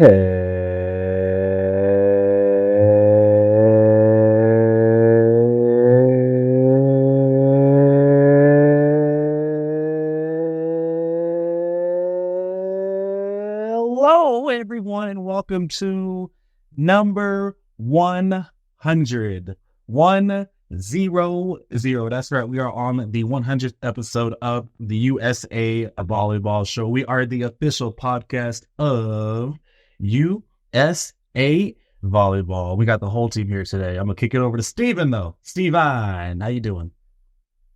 Hello, everyone, and welcome to number 100. 100. That's right. We are on the 100th episode of the USA Volleyball Show. We are the official podcast of USA Volleyball. We got the whole team here today. I'm going to kick it over to Steven, though. Steven, how you doing?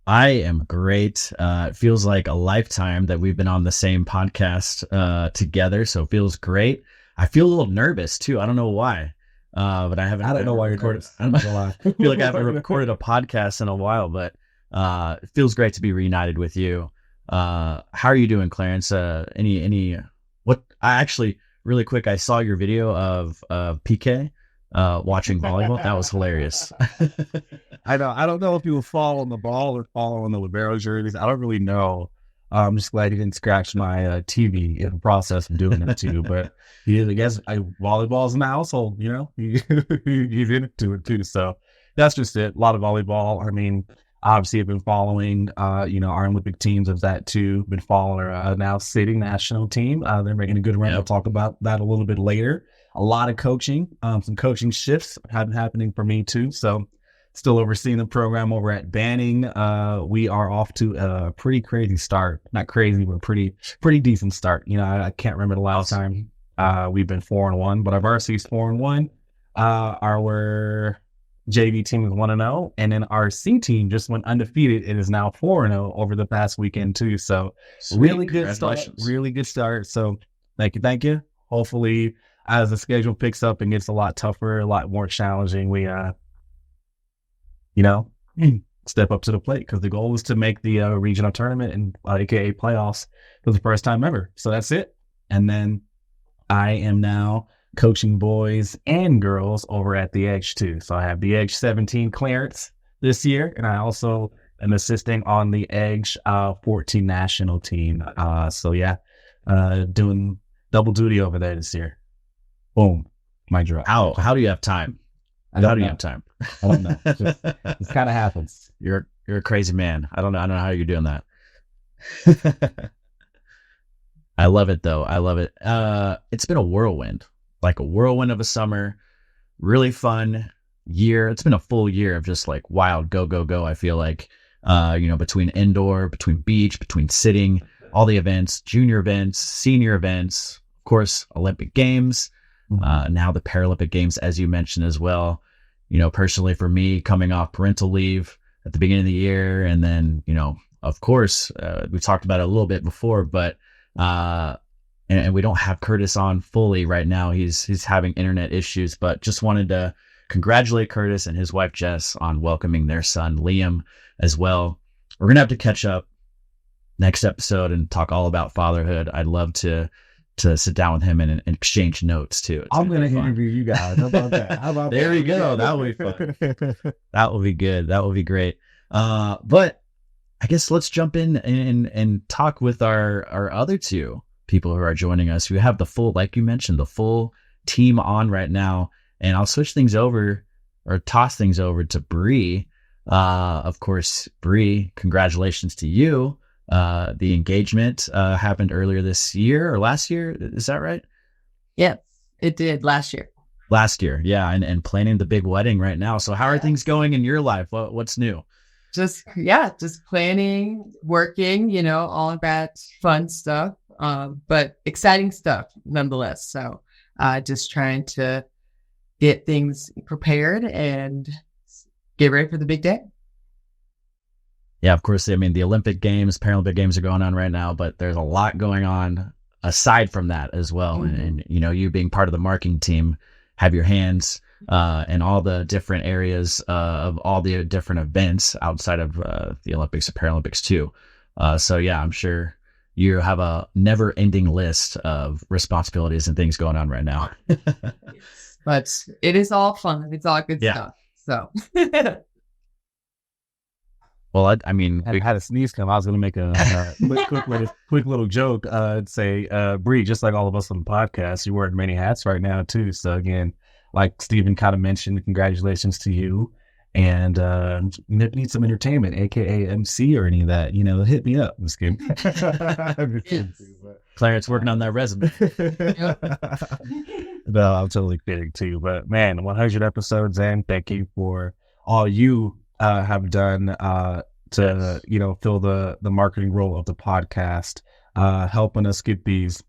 I am great. It feels like a lifetime that we've been on the same podcast together, so it feels great. I feel a little nervous, too. I don't know why. But I haven't. I don't know why you're nervous. I don't know why. I feel like I haven't recorded a podcast in a while, but it feels great to be reunited with you. How are you doing, Clarence? What? I actually, really quick, I saw your video of PK watching volleyball. That was hilarious. I know. I don't know if you were following the ball or following the libero jerseys. I don't really know. I'm just glad you didn't scratch my TV in the process of doing it too. But I guess volleyball's in the household, you know, he's into it too. So that's just it. A lot of volleyball. I mean, obviously I've been following, our Olympic teams of that too. Been following our now sitting national team. They're making a good run. We'll talk about that a little bit later. A lot of coaching, some coaching shifts have been happening for me too. So still overseeing the program over at Banning. We are off to a pretty crazy start. Not crazy, but pretty decent start. You know, I can't remember the last time we've been 4-1, but our varsity's 4-1. Our JV team is 1-0, and then our C team just went undefeated. It is now 4-0 over the past weekend too. So really good start. Really good start. So thank you. Hopefully, as the schedule picks up and gets a lot tougher, a lot more challenging, we step up to the plate, because the goal is to make the regional tournament and aka playoffs for the first time ever. So that's it. And then I am now coaching boys and girls over at the Edge too. So I have the Edge 17 clearance this year, and I also am assisting on the Edge 14 national team. Doing double duty over there this year. Boom, my drop. How do you have time? How do you have time? I don't know. It kind of happens. You're a crazy man. I don't know how you're doing that. I love it though. I love it. It's been a whirlwind of a summer. Really fun year. It's been a full year of just like wild go. I feel like, between indoor, between beach, between sitting, all the events, junior events, senior events, of course, Olympic Games, now the Paralympic Games, as you mentioned as well. You know, personally for me, coming off parental leave at the beginning of the year, and then, of course, we talked about it a little bit before, but and we don't have Curtis on fully right now. He's having internet issues, but just wanted to congratulate Curtis and his wife Jess on welcoming their son Liam as well. We're gonna have to catch up next episode and talk all about fatherhood. I'd love to sit down with him and exchange notes too. I'm going to interview you guys. How about that? There we go. That will be fun. That will be good. That will be great. But I guess let's jump in and talk with our other two people who are joining us. We have the full, like you mentioned, the full team on right now. And I'll switch things over, or toss things over to Bree. Of course, Bree, congratulations to you. The engagement happened earlier this year or last year. Is that right? Yes, it did last year. Last year, yeah, and planning the big wedding right now. So how are things going in your life? What's new? Just planning, working, all of that fun stuff, but exciting stuff nonetheless. So just trying to get things prepared and get ready for the big day. Yeah, of course. I mean, the Olympic Games, Paralympic Games are going on right now, but there's a lot going on aside from that as well. Mm-hmm. And you being part of the marketing team, have your hands in all the different areas of all the different events outside of the Olympics and Paralympics too. So yeah, I'm sure you have a never-ending list of responsibilities and things going on right now. But it is all fun. It's all good stuff. So. Well, I mean, I had a sneeze come. I was going to make a quick little joke and say, Bree, just like all of us on the podcast, you're wearing many hats right now too. So again, like Stephen kind of mentioned, congratulations to you. And need some entertainment, aka MC or any of that, hit me up. I'm just kidding. Clarence working on that resume. No, I'm totally kidding too. But man, 100 episodes in. Thank you for all you have done to fill the marketing role of the podcast, helping us get these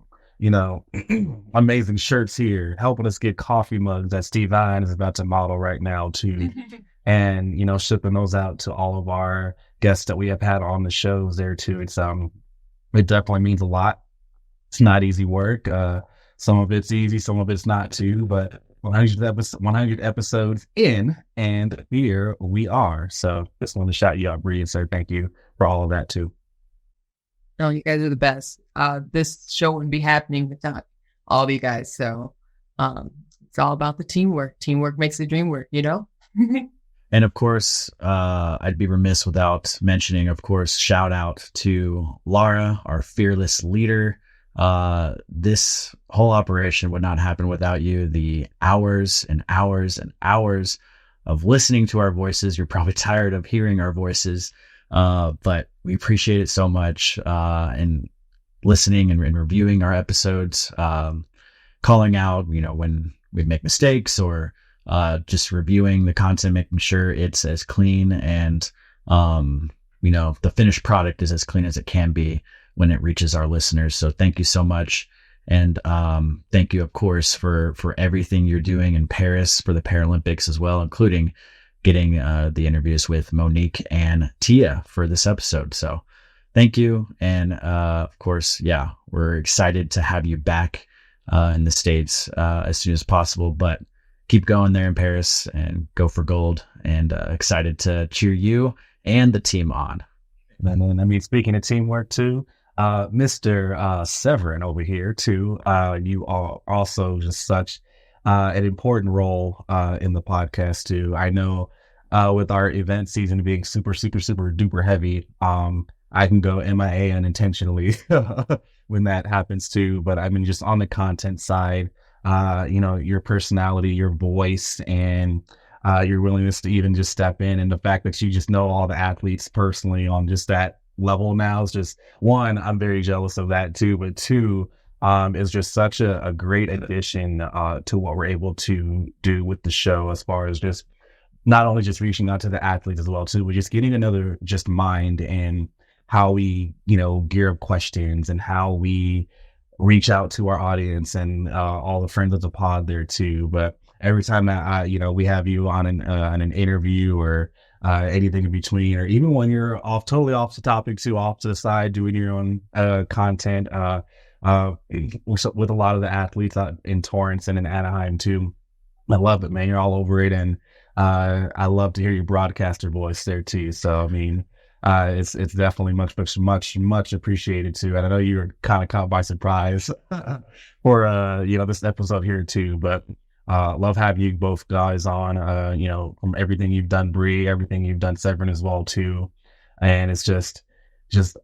amazing shirts here, helping us get coffee mugs that Steve Vine is about to model right now too, and shipping those out to all of our guests that we have had on the shows there too. It's it definitely means a lot. It's not easy work. Some of it's easy, some of it's not too, but 100 episodes in, and here we are. So just want to shout you out, Bree, and say thank you for all of that too. No, you guys are the best. This show wouldn't be happening without all of you guys. So it's all about the teamwork. Teamwork makes the dream work, And of course, I'd be remiss without mentioning, of course, shout out to Laura, our fearless leader. This whole operation would not happen without you. The hours and hours and hours of listening to our voices. You're probably tired of hearing our voices, but we appreciate it so much. And listening and reviewing our episodes, calling out, when we make mistakes, or just reviewing the content, making sure it's as clean and, the finished product is as clean as it can be when it reaches our listeners. So thank you so much. And thank you, of course, for everything you're doing in Paris for the Paralympics as well, including getting the interviews with Monique and Tia for this episode. So thank you. And of course, we're excited to have you back in the States as soon as possible, but keep going there in Paris and go for gold, and excited to cheer you and the team on. And then, speaking of teamwork too, Mr. Sevrin over here too, you are also just such an important role in the podcast too. I know with our event season being super, super, super duper heavy, I can go MIA unintentionally when that happens too. But I mean, just on the content side, your personality, your voice, and your willingness to even just step in, and the fact that you just know all the athletes personally on just that level now is just, one, I'm very jealous of that too, but two, is just such a great addition to what we're able to do with the show, as far as just not only just reaching out to the athletes as well too, but just getting another just mind and how we gear up questions and how we reach out to our audience and all the friends of the pod there too. But every time that we have you on an interview or anything in between, or even when you're totally off the topic too, off to the side doing your own content with a lot of the athletes out in Torrance and in Anaheim too. I love it, man. You're all over it, and I love to hear your broadcaster voice there too. So I mean, it's definitely much appreciated too. And I know you were kind of caught by surprise for this episode here too. But love having you both guys on. From everything you've done, Bree, everything you've done, Sevrin as well too. And it's just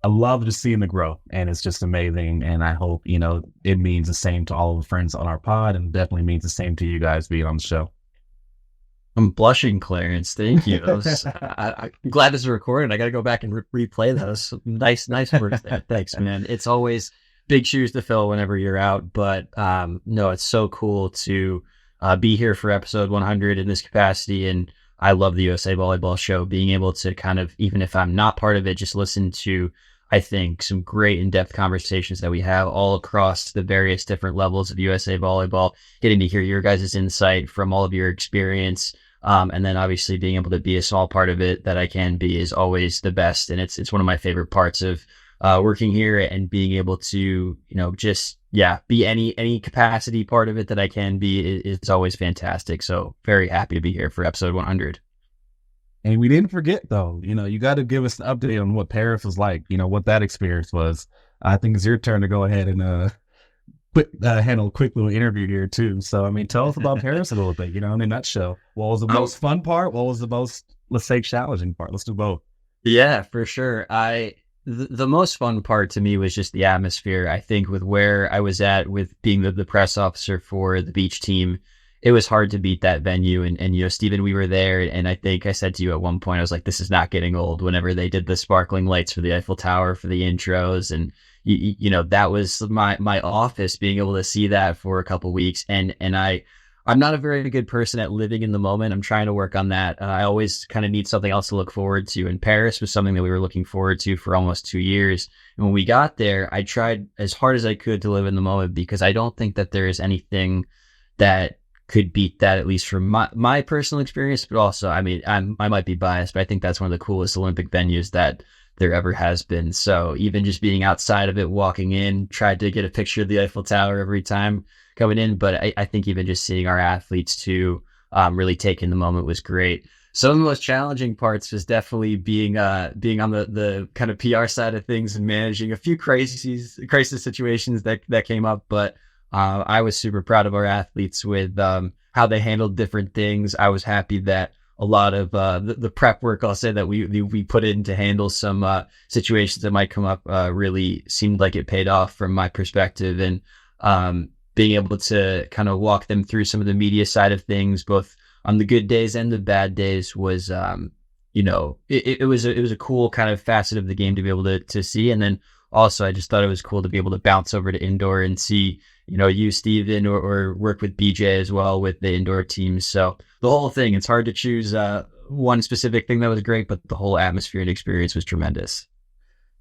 I love just seeing the growth, and it's just amazing. And I hope it means the same to all of the friends on our pod, and definitely means the same to you guys being on the show. I'm blushing, Clarence. Thank you. I'm glad this is recorded. I got to go back and replay those. Nice words there. Thanks, man. It's always big shoes to fill whenever you're out. But no, it's so cool to be here for episode 100 in this capacity. And I love the USA Volleyball Show, being able to kind of, even if I'm not part of it, just listen to, I think, some great in-depth conversations that we have all across the various different levels of USA Volleyball, getting to hear your guys' insight from all of your experience. And then obviously being able to be a small part of it that I can be is always the best. And it's one of my favorite parts of working here, and being able to, be any capacity part of it that I can be is always fantastic. So very happy to be here for episode 100. And we didn't forget though, you got to give us an update on what Paris was like, what that experience was. I think it's your turn to go ahead and handle a quick little interview here too. So, I mean, tell us about Paris a little bit, in a nutshell. What was the most fun part? What was the most, let's say, challenging part? Let's do both. Yeah, for sure. The most fun part to me was just the atmosphere. I think with where I was at with being the press officer for the beach team, it was hard to beat that venue. And, you know, Stephen, we were there. And I think I said to you at one point, I was like, this is not getting old whenever they did the sparkling lights for the Eiffel Tower for the intros. And, you know, that was my office being able to see that for a couple weeks. I'm not a very good person at living in the moment. I'm trying to work on that. I always kind of need something else to look forward to. And Paris was something that we were looking forward to for almost 2 years. And when we got there, I tried as hard as I could to live in the moment because I don't think that there is anything that could beat that, at least from my personal experience. But also, I mean, I might be biased, but I think that's one of the coolest Olympic venues that there ever has been. So even just being outside of it, walking in, tried to get a picture of the Eiffel Tower every time coming in. But I think even just seeing our athletes too, really taking the moment was great. Some of the most challenging parts was definitely being on the kind of PR side of things and managing a few crisis situations that came up. But I was super proud of our athletes with how they handled different things. I was happy that a lot of the prep work, I'll say, that we put in to handle some situations that might come up really seemed like it paid off from my perspective. And being able to kind of walk them through some of the media side of things, both on the good days and the bad days, was, you know, it was a cool kind of facet of the game to be able to see. And then also, I just thought it was cool to be able to bounce over to indoor and see, you know, you, Steven, or work with BJ as well with the indoor teams. So the whole thing, it's hard to choose one specific thing that was great, but the whole atmosphere and experience was tremendous.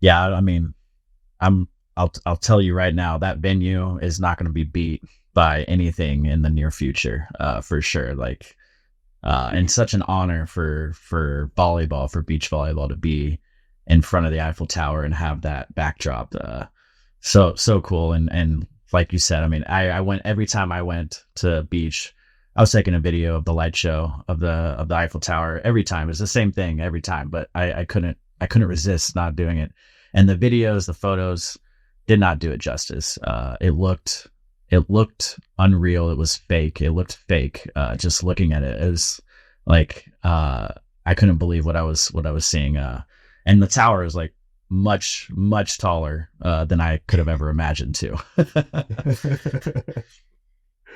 Yeah, I mean, I'll tell you right now, that venue is not going to be beat by anything in the near future, for sure. Like, and such an honor for volleyball, for beach volleyball, to be in front of the Eiffel Tower and have that backdrop. So cool. And like you said, I mean, I went, every time I went to beach, I was taking a video of the light show of the Eiffel Tower every time. It's the same thing every time, but I couldn't resist not doing it. And the videos, the photos did not do it justice. It looked unreal. It was fake. It looked fake. Just looking at it, it was like, I couldn't believe what I was seeing. And the tower is like much taller than I could have ever imagined too.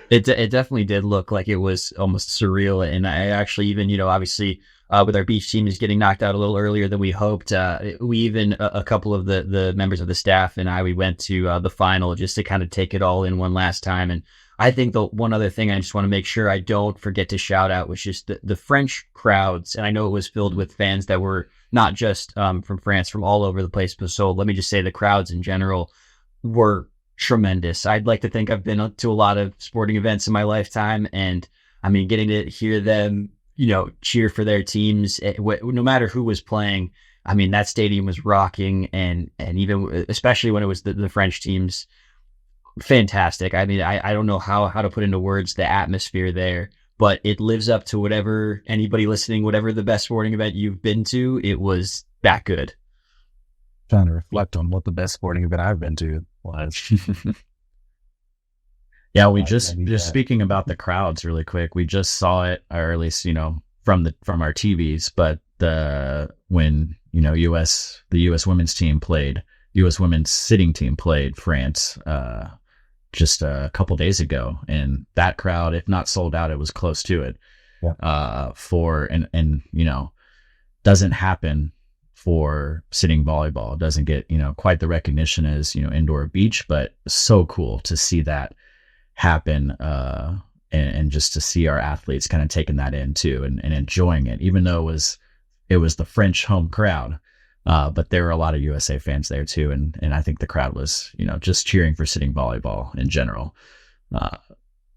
It definitely did look like it was almost surreal. And I actually even, you know, obviously with our beach team is getting knocked out a little earlier than we hoped. We even, a couple of the members of the staff and we went to the final just to kind of take it all in one last time. And I think the one other thing I just want to make sure I don't forget to shout out was just the French crowds. And I know it was filled with fans that were not just from France, from all over the place. But so let me just say the crowds in general were tremendous. I'd like to think I've been to a lot of sporting events in my lifetime. And I mean, getting to hear them, you know, cheer for their teams, no matter who was playing. I mean, that stadium was rocking. And even, especially when it was the French teams, fantastic. I mean, I don't know how to put into words the atmosphere there, but it lives up to whatever anybody listening, whatever the best sporting event you've been to, it was that good. Trying to reflect on what the best sporting event I've been to was. Yeah, we just speaking about the crowds really quick. We just saw it, or at least, you know, from our TVs, but when, you know, the US women's team played, US women's sitting team played France just a couple days ago, and that crowd, if not sold out, it was close to it. Yeah. And you know, doesn't happen for sitting volleyball. It doesn't get, you know, quite the recognition as, you know, indoor beach, but so cool to see that happen, and just to see our athletes kind of taking that in too and enjoying it, even though it was the French home crowd. But there were a lot of USA fans there too. And I think the crowd was, you know, just cheering for sitting volleyball in general.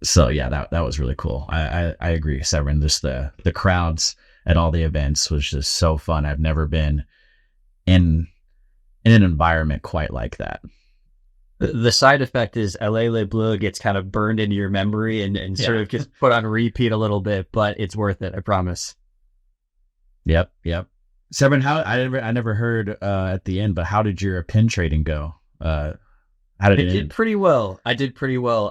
So yeah, that was really cool. I agree, Sevrin. Just the crowds at all the events was just so fun. I've never been in an environment quite like that. The side effect is LA Les Bleus gets kind of burned into your memory and sort of gets put on repeat a little bit, but it's worth it. I promise. Yep. Sevrin, I never heard at the end, but how did your pin trading go? How did it end? I did pretty well.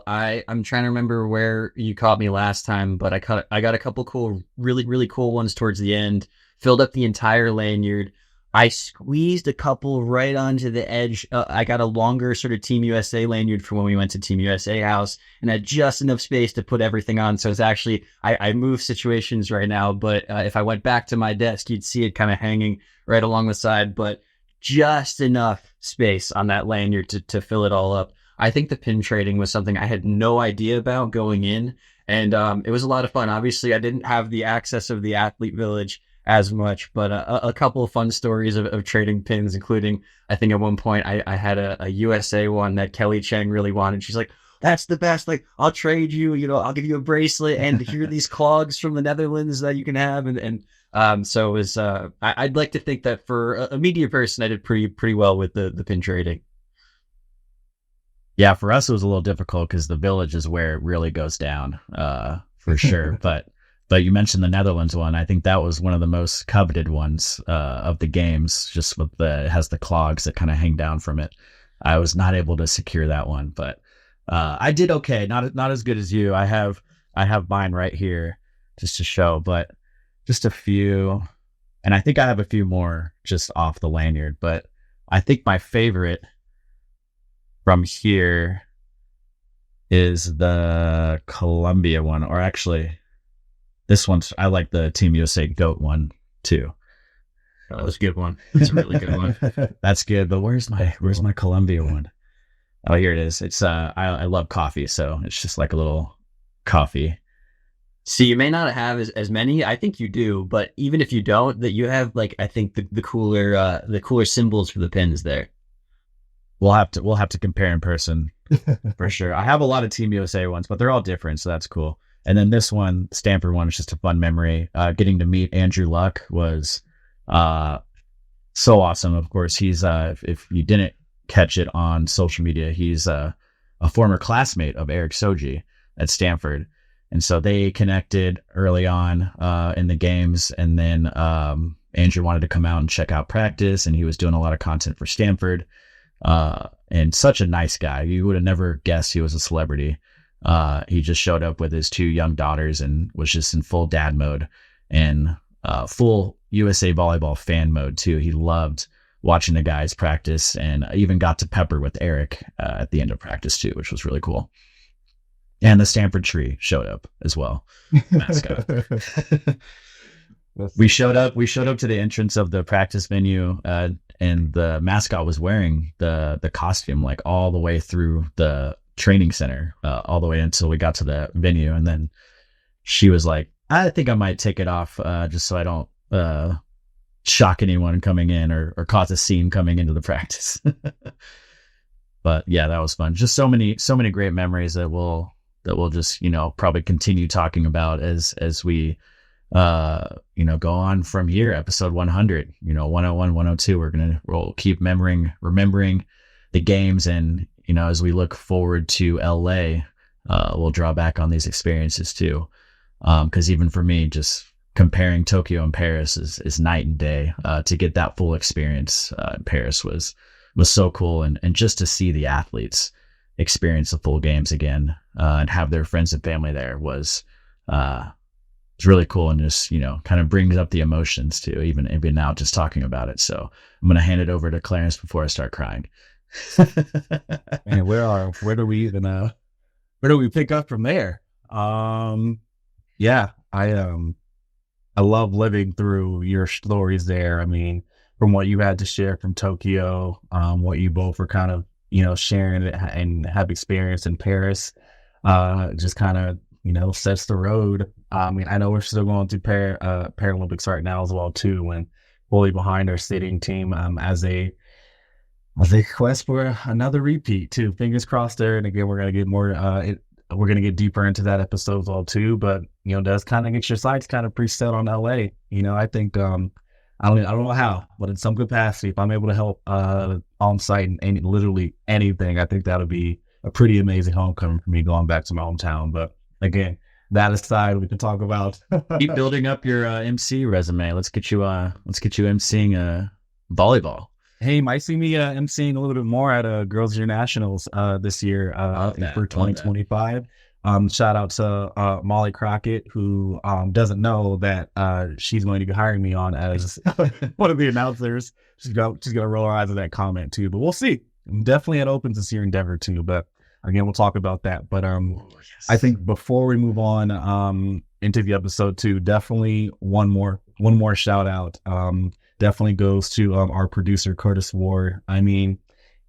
I'm trying to remember where you caught me last time, but I got a couple cool, really, really cool ones towards the end, filled up the entire lanyard. I squeezed a couple right onto the edge. I got a longer sort of Team USA lanyard for when we went to Team USA house, and had just enough space to put everything on. So it's actually, I move situations right now, but if I went back to my desk, you'd see it kind of hanging right along the side, but just enough space on that lanyard to fill it all up. I think the pin trading was something I had no idea about going in, and it was a lot of fun. Obviously, I didn't have the access of the athlete village as much, but a couple of fun stories of trading pins, including, I think at one point I had a USA one that Kelly Cheng really wanted. She's like, that's the best. Like, I'll trade you, I'll give you a bracelet, and here are these clogs from the Netherlands that you can have. So it was, I'd like to think that for a media person, I did pretty well with the pin trading. Yeah, for us, it was a little difficult because the village is where it really goes down, for sure. But you mentioned the Netherlands one. I think that was one of the most coveted ones of the games, just with it has the clogs that kind of hang down from it. I was not able to secure that one, but I did okay. Not as good as you. I have mine right here just to show, but just a few. And I think I have a few more just off the lanyard, but I think my favorite from here is the Colombia one, or actually this one's, I like the Team USA GOAT one too. That was a good one. It's a really good one. That's good. But where's my Colombia one? Oh, here it is. It's I love coffee, so it's just like a little coffee. See, you may not have as many. I think you do, but even if you don't, that you have, like, I think the cooler symbols for the pins there. We'll have to compare in person for sure. I have a lot of Team USA ones, but they're all different, so that's cool. And then this one, Stanford one, is just a fun memory. Getting to meet Andrew Luck was so awesome. Of course, he's if you didn't catch it on social media, he's a former classmate of Eric Soji at Stanford. And so they connected early on in the games. And then Andrew wanted to come out and check out practice, and he was doing a lot of content for Stanford. And such a nice guy. You would have never guessed he was a celebrity. He just showed up with his 2 young daughters and was just in full dad mode and full USA Volleyball fan mode too. He loved watching the guys practice, and even got to pepper with Eric at the end of practice too, which was really cool. And the Stanford tree showed up as well. Mascot. We showed up to the entrance of the practice venue, and the mascot was wearing the costume like all the way through the training center, all the way until we got to the venue. And then she was like, I think I might take it off just so I don't shock anyone coming in or cause a scene coming into the practice. But yeah, that was fun. Just so many great memories that we'll just, probably continue talking about as we go on from here. Episode 100, 101, 102, we'll keep remembering the games. And, as we look forward to LA, we'll draw back on these experiences too. Cause even for me, just comparing Tokyo and Paris is night and day. To get that full experience in Paris was so cool. And just to see the athletes experience the full games again, and have their friends and family there was it's really cool, and just kind of brings up the emotions too, even now just talking about it. So I'm gonna hand it over to Clarence before I start crying. Man, where do we pick up from there? Yeah, I love living through your stories there. I mean, from what you had to share from Tokyo, what you both were kind of sharing and have experienced in Paris, just kind of sets the road. I mean, I know we're still going through Paralympics right now as well too, when fully behind our sitting team as a quest for another repeat too. Fingers crossed there. And again, we're gonna get more. We're gonna get deeper into that episode as well too. But does kind of get your sights kind of preset on LA. I think I don't know how, but in some capacity, if I'm able to help on site and literally anything, I think that'll be a pretty amazing homecoming for me going back to my hometown. But again, that aside, we can talk about keep building up your MC resume. Let's get you MCing volleyball. Hey, might see me MCing a little bit more at Girls Internationals this year for 2025. Shout out to Molly Crockett, who doesn't know that she's going to be hiring me on as one of the announcers. She's gonna roll her eyes at that comment too, but we'll see. I'm definitely at open to see your endeavor too, but again, we'll talk about that. But I think before we move on into the episode too, definitely one more shout out. Definitely goes to our producer Curtis Ward. I mean,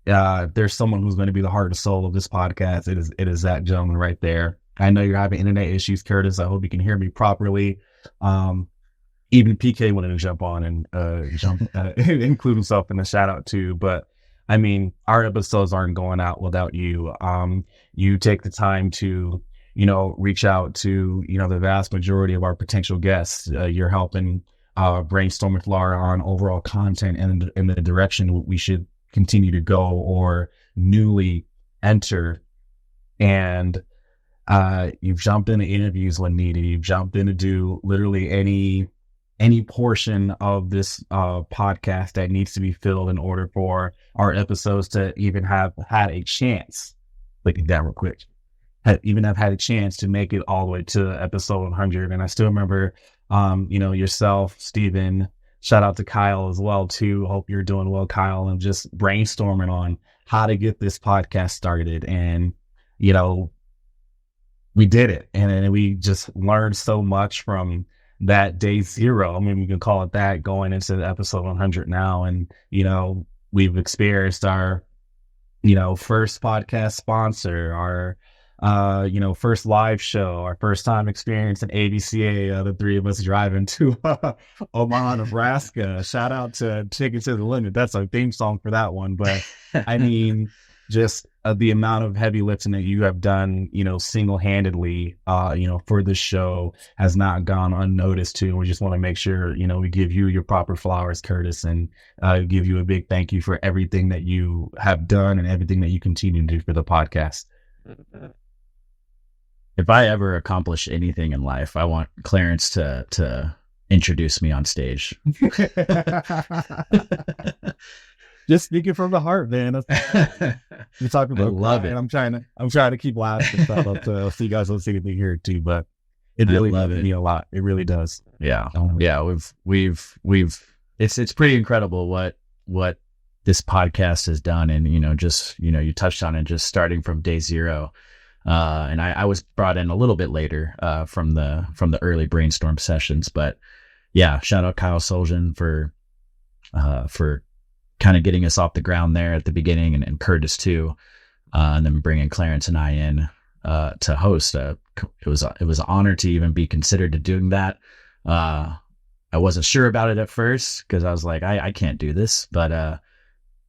there's someone who's going to be the heart and soul of this podcast. It is that gentleman right there. I know you're having internet issues, Curtis. I hope you can hear me properly. Even PK wanted to jump on and include himself in the shout out too. But I mean, our episodes aren't going out without you. You take the time to, reach out to, the vast majority of our potential guests. You're helping brainstorm with Laura on overall content and in the direction we should continue to go or newly enter. And you've jumped into interviews when needed. You've jumped in to do literally any portion of this podcast that needs to be filled in order for our episodes to even have had a chance. Looking down real quick. Even have had a chance to make it all the way to episode 100. And I still remember, yourself, Steven, shout out to Kyle as well too. Hope you're doing well, Kyle, and just brainstorming on how to get this podcast started. And, we did it. And we just learned so much from that day zero. I mean, we can call it that, going into episode 100 now. And, we've experienced our, first podcast sponsor, our, first live show, our first time experience in ABCA, the three of us driving to Omaha, Nebraska. Shout out to Ticket to the Limit. That's our theme song for that one. But I mean, just the amount of heavy lifting that you have done, single-handedly, for this show has not gone unnoticed too. We just want to make sure, we give you your proper flowers, Curtis, and give you a big thank you for everything that you have done and everything that you continue to do for the podcast. If I ever accomplish anything in life, I want Clarence to introduce me on stage. Just speaking from the heart, man. You're talking about. I love it. I'm trying to keep laughing. So you guys don't see anything here too, but it really loves me a lot. It really does. Yeah, yeah. We've. It's pretty incredible what this podcast has done, and you touched on it, just starting from day zero. And I was brought in a little bit later from the early brainstorm sessions, but yeah, shout out Kyle Soljan for kind of getting us off the ground there at the beginning, and Curtis too, and then bringing Clarence and I in to host. It was an honor to even be considered to doing that. I wasn't sure about it at first because I was like, I can't do this, but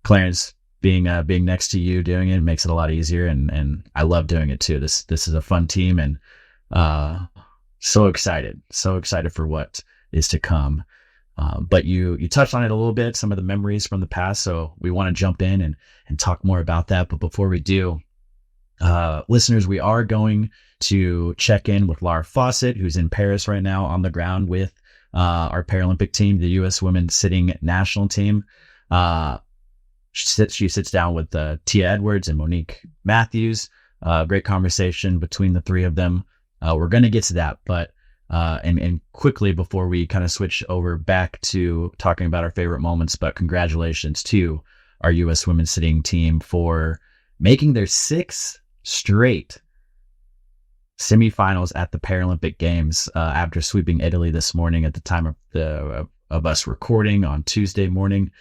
Clarence being next to you doing it makes it a lot easier, and I love doing it too. This is a fun team, and so excited for what is to come. But you touched on it a little bit, some of the memories from the past, so we want to jump in and talk more about that. But before we do, listeners, we are going to check in with Laura Fawcett, who's in Paris right now on the ground with our Paralympic team, the U.S. women's sitting national team. She sits down with Tia Edwards and Monique Matthews. Great conversation between the three of them. We're going to get to that, but and quickly before we kind of switch over back to talking about our favorite moments, but congratulations to our U.S. women's sitting team for making their 6th straight semifinals at the Paralympic Games after sweeping Italy this morning at the time of us recording on Tuesday morning.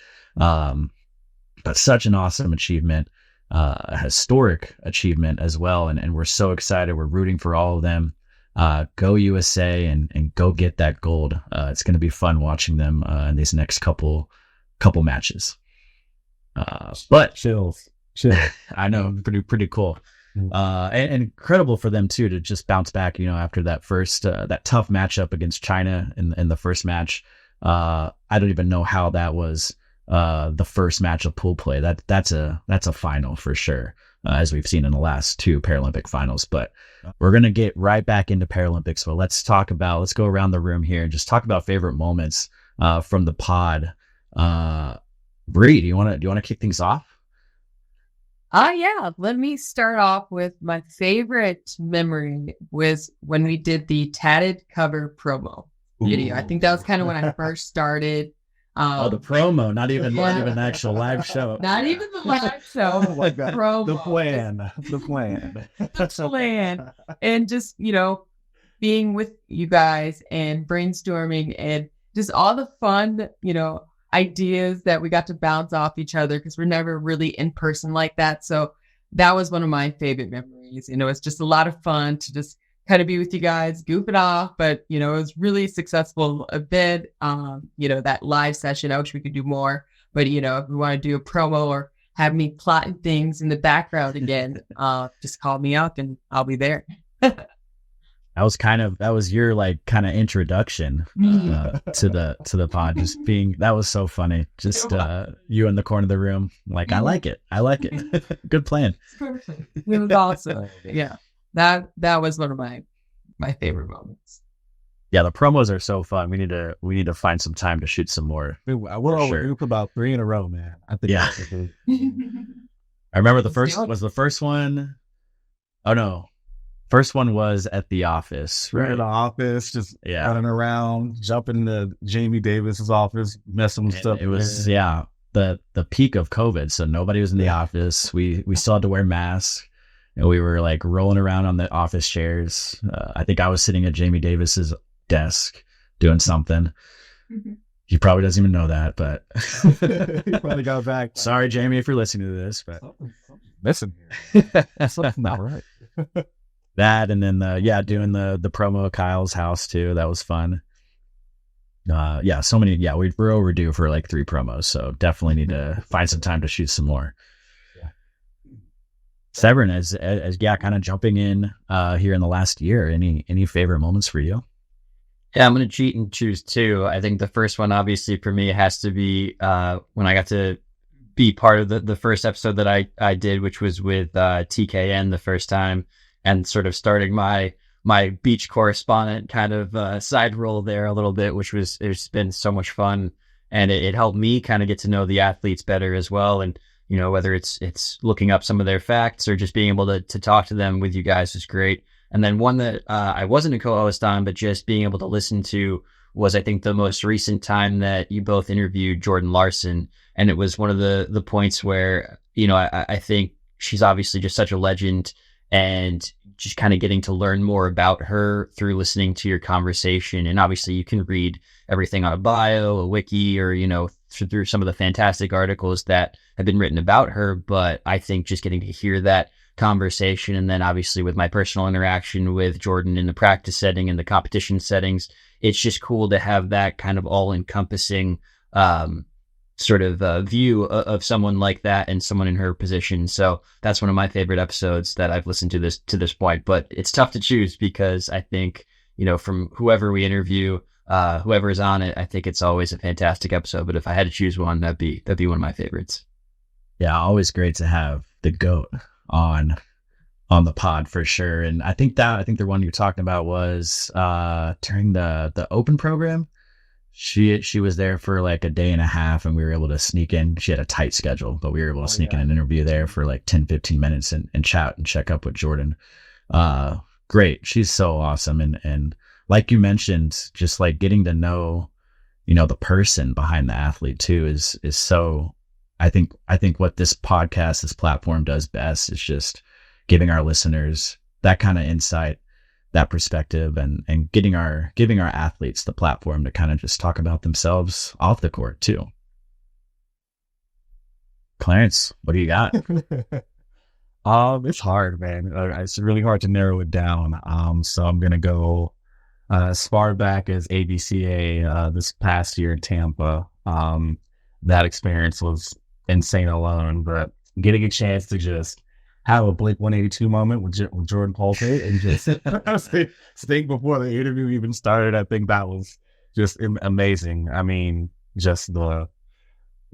But such an awesome achievement, a historic achievement as well. And we're so excited. We're rooting for all of them. Go USA and go get that gold. It's going to be fun watching them in these next couple matches. But chills. I know, pretty cool. And incredible for them too to just bounce back, after that first that tough matchup against China in the first match. I don't even know how that was the first match of pool play. That's a final for sure, as we've seen in the last 2 Paralympic finals. But we're gonna get right back into Paralympics. So let's go around the room here and just talk about favorite moments from the pod. Bree, do you want to kick things off? Yeah. Let me start off with my favorite memory was when we did the tatted cover promo video. I think that was kind of when I first started. The promo, not even an actual live show. Not even the live show. Oh my God. Promo. The plan. The plan. And just, being with you guys and brainstorming and just all the fun, ideas that we got to bounce off each other because we're never really in person like that. So that was one of my favorite memories. It's just a lot of fun to just kind of be with you guys, goof it off. But, it was really successful event. That live session, I wish we could do more. But, if we want to do a promo or have me plotting things in the background again, just call me up and I'll be there. That was your like kind of introduction to the pod. Just being, that was so funny. Just you in the corner of the room, like I like it. Good plan. Perfect. It was awesome. Yeah, that was one of my favorite moments. Yeah, the promos are so fun. We need to find some time to shoot some more. We'll put about 3 in a row, man. I think. Yeah. I remember the first one. Oh no. First one was at the office, right? We're in the office, just running around, jumping to Jamie Davis's office, messing with stuff. It was the peak of COVID, so nobody was in the office. We still had to wear masks, and we were like rolling around on the office chairs. I think I was sitting at Jamie Davis's desk doing something. He probably doesn't even know that, but he probably got back. Sorry, Jamie, if you're listening to this, but missing here. Something not right. That, and then doing the promo at Kyle's house too. That was fun. So many. Yeah, we're overdue for like 3 promos, so definitely need to find some time to shoot some more. Yeah. Sevrin, as kind of jumping in here in the last year. Any favorite moments for you? Yeah, I'm going to cheat and choose 2. I think the first one, obviously, for me has to be when I got to be part of the first episode that I did, which was with TKN the first time. And sort of starting my beach correspondent kind of side role there a little bit, it's been so much fun. And it helped me kind of get to know the athletes better as well. And, whether it's looking up some of their facts or just being able to talk to them with you guys is great. And then one that I wasn't a co-host on, but just being able to listen to was, I think, the most recent time that you both interviewed Jordan Larson. And it was one of the points where, I think she's obviously just such a legend, and just kind of getting to learn more about her through listening to your conversation. And obviously you can read everything on a bio, a wiki, or, through some of the fantastic articles that have been written about her. But I think just getting to hear that conversation, and then obviously with my personal interaction with Jordan in the practice setting and the competition settings, it's just cool to have that kind of all encompassing, sort of view of someone like that and someone in her position. So that's one of my favorite episodes that I've listened to this point. But it's tough to choose because I think, from whoever we interview, whoever is on it, I think it's always a fantastic episode. But if I had to choose one, that'd be one of my favorites. Yeah, always great to have the GOAT on the pod for sure. And I think the one you're talking about was during the open program. She was there for like a day and a half, and we were able to sneak in. She had a tight schedule, but we were able to sneak in an interview there for like 10-15 minutes and chat and check up with Jordan. Great. She's so awesome. And like you mentioned, just like getting to know, the person behind the athlete too is so, I think what this podcast, this platform does best is just giving our listeners that kind of insight, that perspective, and giving our athletes the platform to kind of just talk about themselves off the court too. Clarence, what do you got? It's hard, man. It's really hard to narrow it down. So I'm gonna go as far back as ABCA this past year in Tampa. That experience was insane alone, but getting a chance to just have a Blink 182 moment with Jordan Poulter and just think before the interview even started. I think that was just amazing. I mean, just the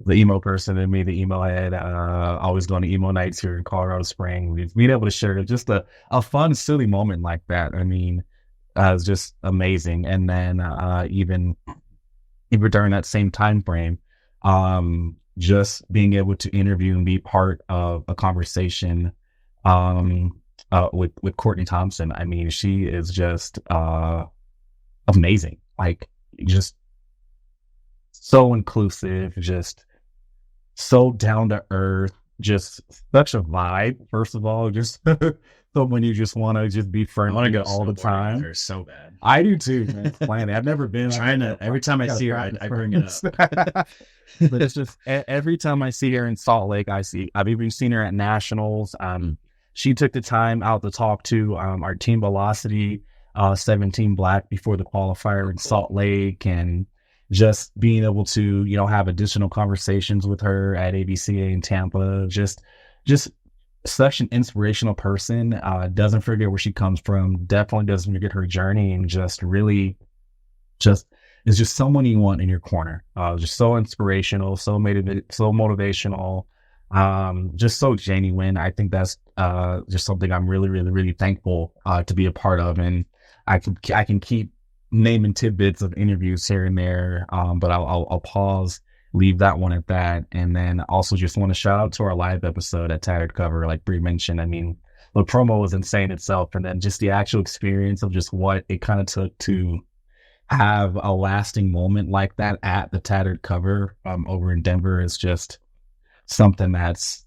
emo person in me, the emo head, always going to emo nights here in Colorado Springs. Being able to share just a fun, silly moment like that. I mean, it's just amazing. And then even during that same time frame, just being able to interview and be part of a conversation with Courtney Thompson. I mean, she is just amazing. Like, just so inclusive, just so down to earth, just such a vibe. First of all, just someone you just want to just be friendly. I want to go all the time. Her so bad. I do too, man. Planning. I've never been. Trying to. Every time I see her, I bring it up. But it's just every time I see her in Salt Lake, I've even seen her at nationals. She took the time out to talk to our Team Velocity 17 Black before the qualifier in Salt Lake, and just being able to, have additional conversations with her at ABCA in Tampa. Just such an inspirational person. Doesn't forget where she comes from. Definitely doesn't forget her journey, and just really is just someone you want in your corner. Just so inspirational, so motivational. Just so genuine. I think that's just something I'm really, really, really thankful to be a part of. And I can keep naming tidbits of interviews here and there, but I'll pause, leave that one at that. And then also just want to shout out to our live episode at Tattered Cover, like Bree mentioned. I mean, the promo was insane itself, and then just the actual experience of just what it kind of took to have a lasting moment like that at the Tattered Cover over in Denver is just something that's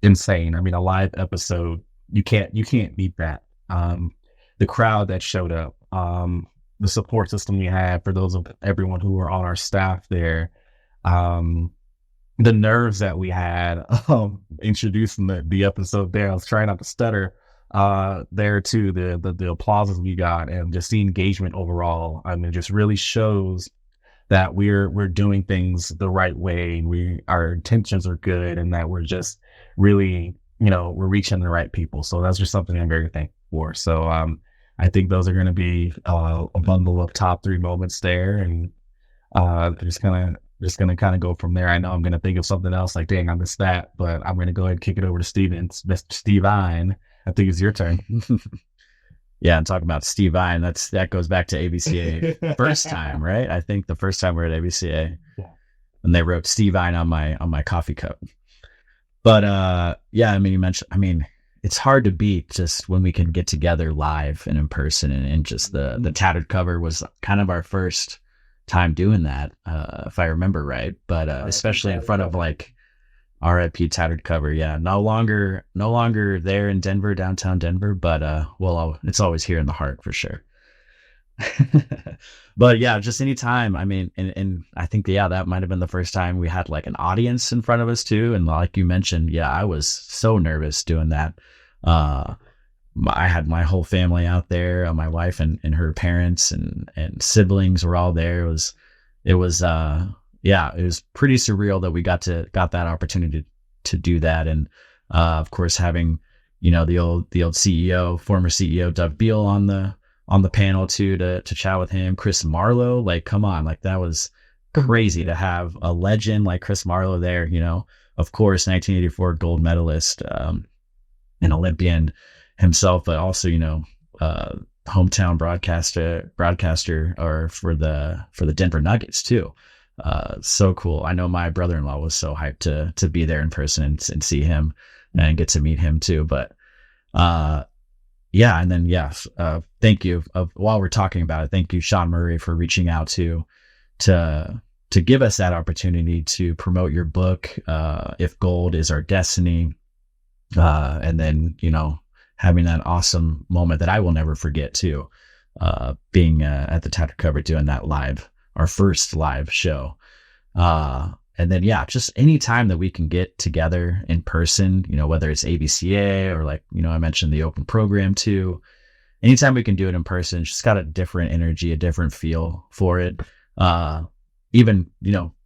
insane. I mean, a live episode, you can't beat that. The crowd that showed up, the support system we had for everyone who were on our staff there, the nerves that we had introducing the episode there. I was trying not to stutter there too. The applauses we got, and just the engagement overall. I mean, it just really shows that we're doing things the right way. Our intentions are good, and that we're just really, we're reaching the right people. So that's just something I'm very thankful for. So I think those are going to be a bundle of top 3 moments there, and just going to kind of go from there. I know I'm going to think of something else, like, dang, I missed that, but I'm going to go ahead and kick it over to Mr. Steve Vine. I think it's your turn. Yeah, and talking about Steve Vine, that goes back to ABCA first time, right? I think the first time we were at ABCA, and they wrote Steve Vine on my coffee cup. But yeah, I mean, you mentioned, I mean, it's hard to beat just when we can get together live and in person, and just the Tattered Cover was kind of our first time doing that, if I remember right. But especially in front of like RIP Tattered Cover. Yeah, no longer there in Denver, downtown Denver, but well, it's always here in the heart for sure. But yeah, just anytime. I mean, and I think, yeah, that might have been the first time we had like an audience in front of us too. And like you mentioned, yeah, I was so nervous doing that. I had my whole family out there, my wife and her parents and siblings were all there. It was yeah, it was pretty surreal that we got that opportunity to do that. And of course, having, the old CEO, former CEO Doug Beal on the panel too, to chat with him. Chris Marlowe, like, come on, like, that was crazy to have a legend like Chris Marlowe there. Of course, 1984 gold medalist, an Olympian himself, but also hometown broadcaster or for the Denver Nuggets too. So cool. I know my brother-in-law was so hyped to be there in person and see him and get to meet him too. But yeah, and then thank you. While we're talking about it, thank you, Sean Murray, for reaching out to give us that opportunity to promote your book, If Gold Is Our Destiny, and then having that awesome moment that I will never forget too, being at the Tattered Cover doing that our first live show. And then, yeah, just any time that we can get together in person, whether it's ABCA or like, I mentioned the open program too, anytime we can do it in person, it's just got a different energy, a different feel for it. Even,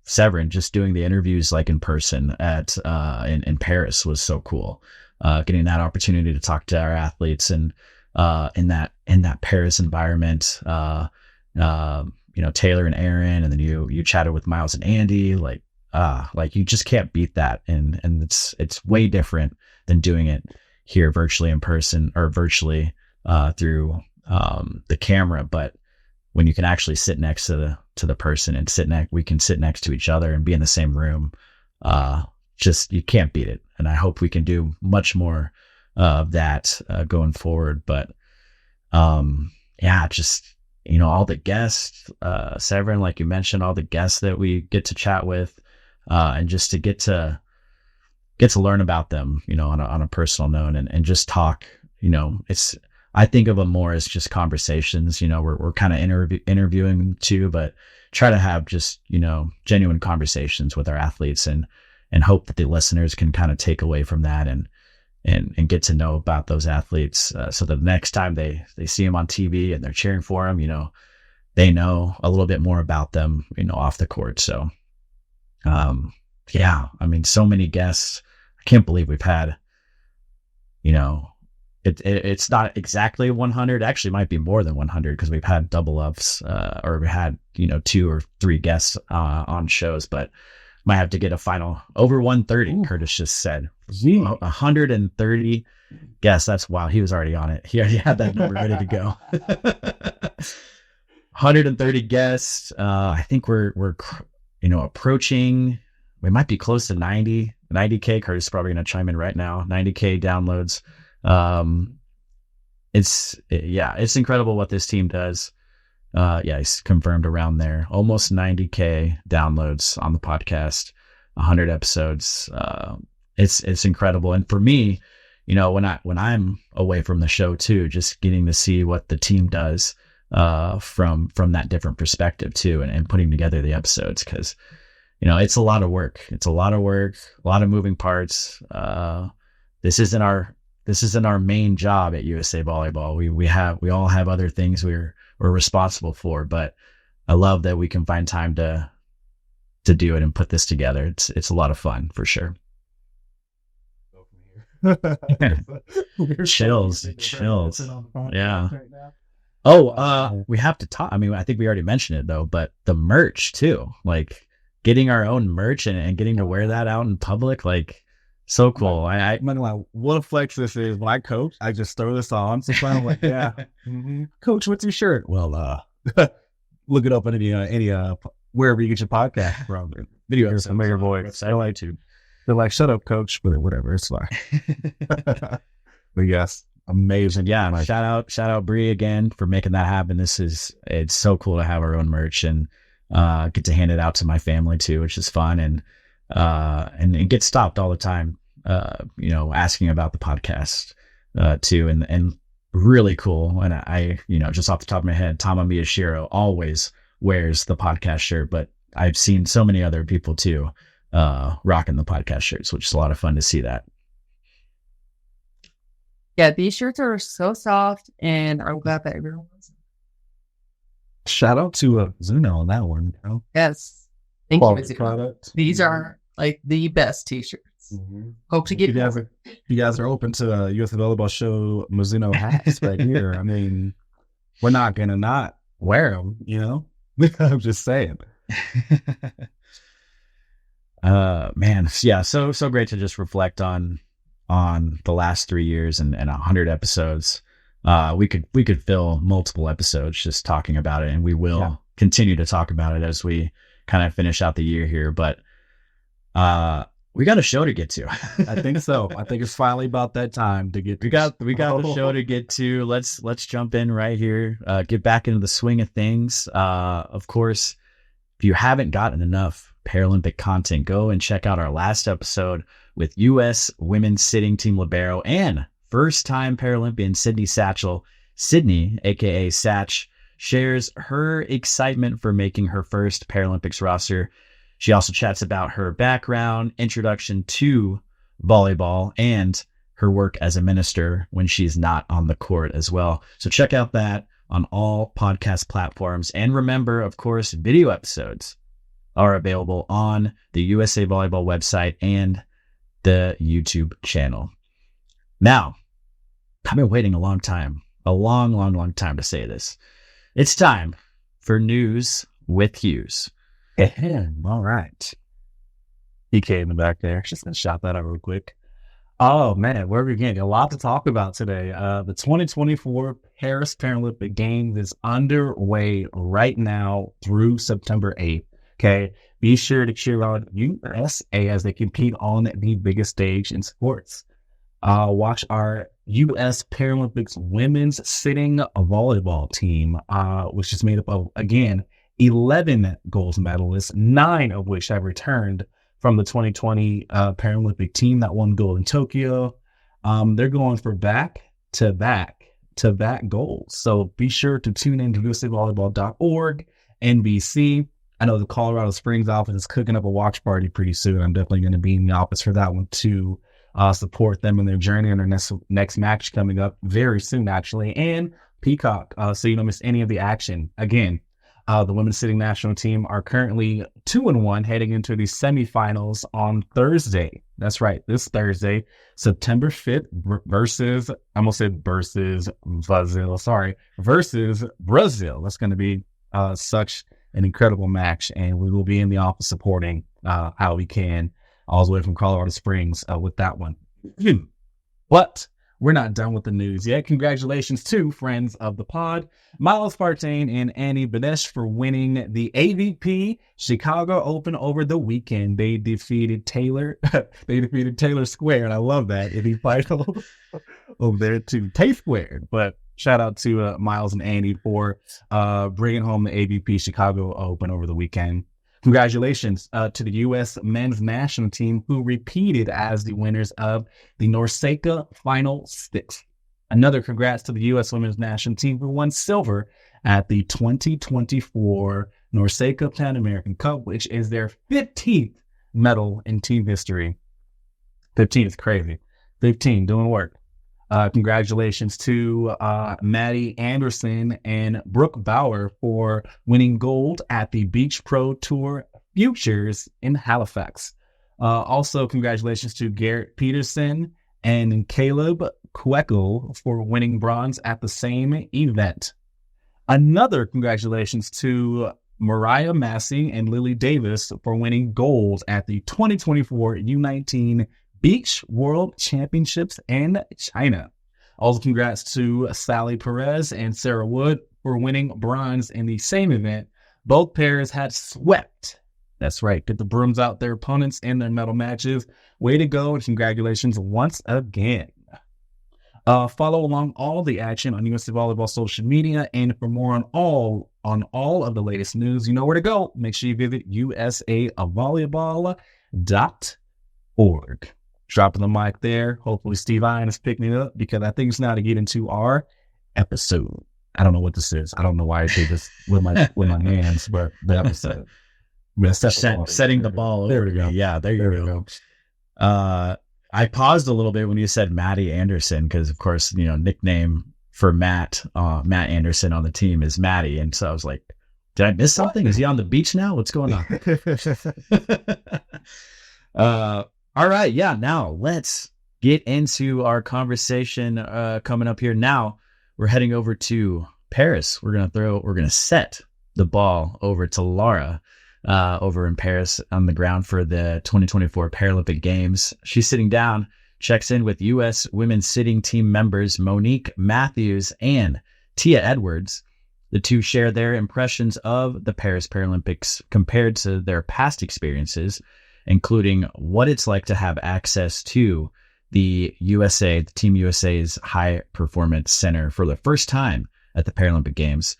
Sevrin, just doing the interviews like in person in Paris was so cool. Getting that opportunity to talk to our athletes and in that Paris environment, Taylor and Aaron, and then you chatted with Miles and Andy, like you just can't beat that. And it's way different than doing it here virtually in person or virtually through the camera. But when you can actually sit next to the person and we can sit next to each other and be in the same room, just, you can't beat it. And I hope we can do much more of that going forward. But just, all the guests, Sevrin, like you mentioned, all the guests that we get to chat with, and just to get to learn about them, on a personal note, and just talk, I think of them more as just conversations. We're kind of interviewing too, but try to have just, genuine conversations with our athletes, and hope that the listeners can kind of take away from that and get to know about those athletes, so that the next time they see them on TV and they're cheering for them, they know a little bit more about them, off the court. So, so many guests. I can't believe we've had, it's not exactly 100. Actually, it might be more than 100 because we've had double ups, or we had, 2 or 3 guests on shows, but might have to get a final over 130. Ooh. Curtis just said 130 guests. That's wow. He was already on it. He already had that number ready to go. 130 guests. I think we're approaching. We might be close to 90K. Curtis is probably going to chime in right now. 90K downloads. It's incredible what this team does. He's confirmed around there. Almost 90K downloads on the podcast, 100 episodes. It's incredible. And for me, when I'm away from the show too, just getting to see what the team does, from that different perspective too, and putting together the episodes. 'Cause, it's a lot of work. It's a lot of work, a lot of moving parts. This isn't our main job at USA Volleyball. We all have other things we're responsible for, but I love that we can find time to do it and put this together. It's a lot of fun for sure. Chills. Yeah. We have to talk. I mean, I think we already mentioned it though, but the merch too, like getting our own merch and getting to wear that out in public, like so cool. I'm like, what a flex this is. When I coach, I just throw this on. So I'm like, yeah, Coach, what's your shirt? Well, look it up on any wherever you get your podcast from. Video episodes on your voice. I like to. They're like, shut up, Coach, but whatever, it's fine. But yes, amazing. Yeah, shout out Bree again for making that happen. It's so cool to have our own merch and get to hand it out to my family too, which is fun, and get stopped all the time, asking about the podcast too, and really cool. And I just off the top of my head, Tama Miyashiro always wears the podcast shirt, but I've seen so many other people too rocking the podcast shirts, which is a lot of fun to see that. Yeah, these shirts are so soft, and I'm glad that everyone wants them. Shout out to Zuno on that one. Yes, thank you. Product. These are like the best t-shirts. Mm-hmm. Hope to get you guys are open to USA Volleyball Show Mizuno hats right here. I mean, we're not gonna not wear them, I'm just saying. Man, yeah, so great to just reflect on the last 3 years and 100 episodes. We could fill multiple episodes just talking about it, and we will continue to talk about it as we kind of finish out the year here. But we got a show to get to. I think so. I think it's finally about that time to get. We got the show to get to. Let's jump in right here. Get back into the swing of things. Of course, if you haven't gotten enough Paralympic content, go and check out our last episode with U.S. Women's Sitting Team Libero and first-time Paralympian Sydney Satchel. Sydney, aka Satch, shares her excitement for making her first Paralympics roster. She also chats about her background, introduction to volleyball, and her work as a minister when she's not on the court as well. So check out that on all podcast platforms. And remember, of course, video episodes are available on the USA Volleyball website and the YouTube channel. Now, I've been waiting a long time to say this. It's time for News with Hughes. All right. EK in the back there. Just going to shout that out real quick. Oh, man, where are we getting? A lot to talk about today. The 2024 Paris Paralympic Games is underway right now through September 8th. Okay. Be sure to cheer on USA as they compete on the biggest stage in sports. Watch our U.S. Paralympics women's sitting volleyball team, which is made up of, again, 11 gold medalists, 9 of which have returned from the 2020 Paralympic team that won gold in Tokyo. They're going for back-to-back goals. So be sure to tune in to usavolleyball.org, NBC. I know the Colorado Springs office is cooking up a watch party pretty soon. I'm definitely going to be in the office for that one too. Support them in their journey and their next match coming up very soon, actually. And Peacock, so you don't miss any of the action. Again, the women's sitting national team are currently 2-1 heading into the semifinals on Thursday. That's right, this Thursday, September 5th versus Brazil. That's going to be such an incredible match, and we will be in the office supporting how we can, all the way from Colorado Springs with that one. But we're not done with the news yet. Congratulations to friends of the pod, Miles Partain and Annie Benesh, for winning the AVP Chicago Open over the weekend. They defeated Taylor. They defeated Taylor Squared. I love that in the final over there to Tay Squared. But shout out to Miles and Annie for bringing home the AVP Chicago Open over the weekend. Congratulations to the U.S. men's national team, who repeated as the winners of the NORCECA Final Six. Another congrats to the U.S. women's national team, who won silver at the 2024 NORCECA Pan American Cup, which is their 15th medal in team history. 15 is crazy. 15, doing work. Congratulations to Maddie Anderson and Brooke Bauer for winning gold at the Beach Pro Tour Futures in Halifax. Also, congratulations to Garrett Peterson and Caleb Queckel for winning bronze at the same event. Another congratulations to Mariah Massey and Lily Davis for winning gold at the 2024 U19 Beach World Championships in China. Also, congrats to Sally Perez and Sarah Wood for winning bronze in the same event. Both pairs had swept. That's right. Get the brooms out their opponents in their medal matches. Way to go, and congratulations once again. Follow along all the action on USA Volleyball social media, and for more on all of the latest news, you know where to go. Make sure you visit usavolleyball.org. Dropping the mic there. Hopefully Steve Ian is picking it up, because I think it's now to get into our episode. I don't know what this is. I don't know why I did this with my hands, but the episode. Setting the ball. There we go. Yeah, there you go. I paused a little bit when you said Maddie Anderson, because of course, nickname for Matt Anderson on the team is Maddie. And so I was like, did I miss something? Is he on the beach now? What's going on? All right. Yeah. Now let's get into our conversation coming up here. Now we're heading over to Paris. We're going to set the ball over to Laura over in Paris on the ground for the 2024 Paralympic Games. She's sitting down, checks in with U.S. women's sitting team members Monique Matthews and Tia Edwards. The two share their impressions of the Paris Paralympics compared to their past experiences, including what it's like to have access to the Team USA's High Performance Center for the first time at the Paralympic Games.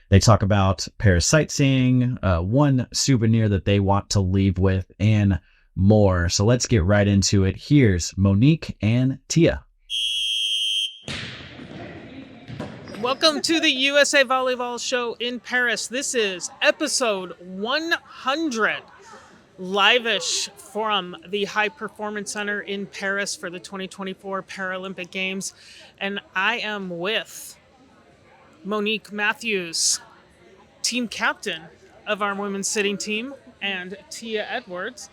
They talk about Paris sightseeing, one souvenir that they want to leave with, and more. So let's get right into it. Here's Monique and Tia. Welcome to the USA Volleyball Show in Paris. This is episode 100. Live-ish from the High Performance Center in Paris for the 2024 Paralympic Games. And I am with Monique Matthews, team captain of our women's sitting team, and Tia Edwards.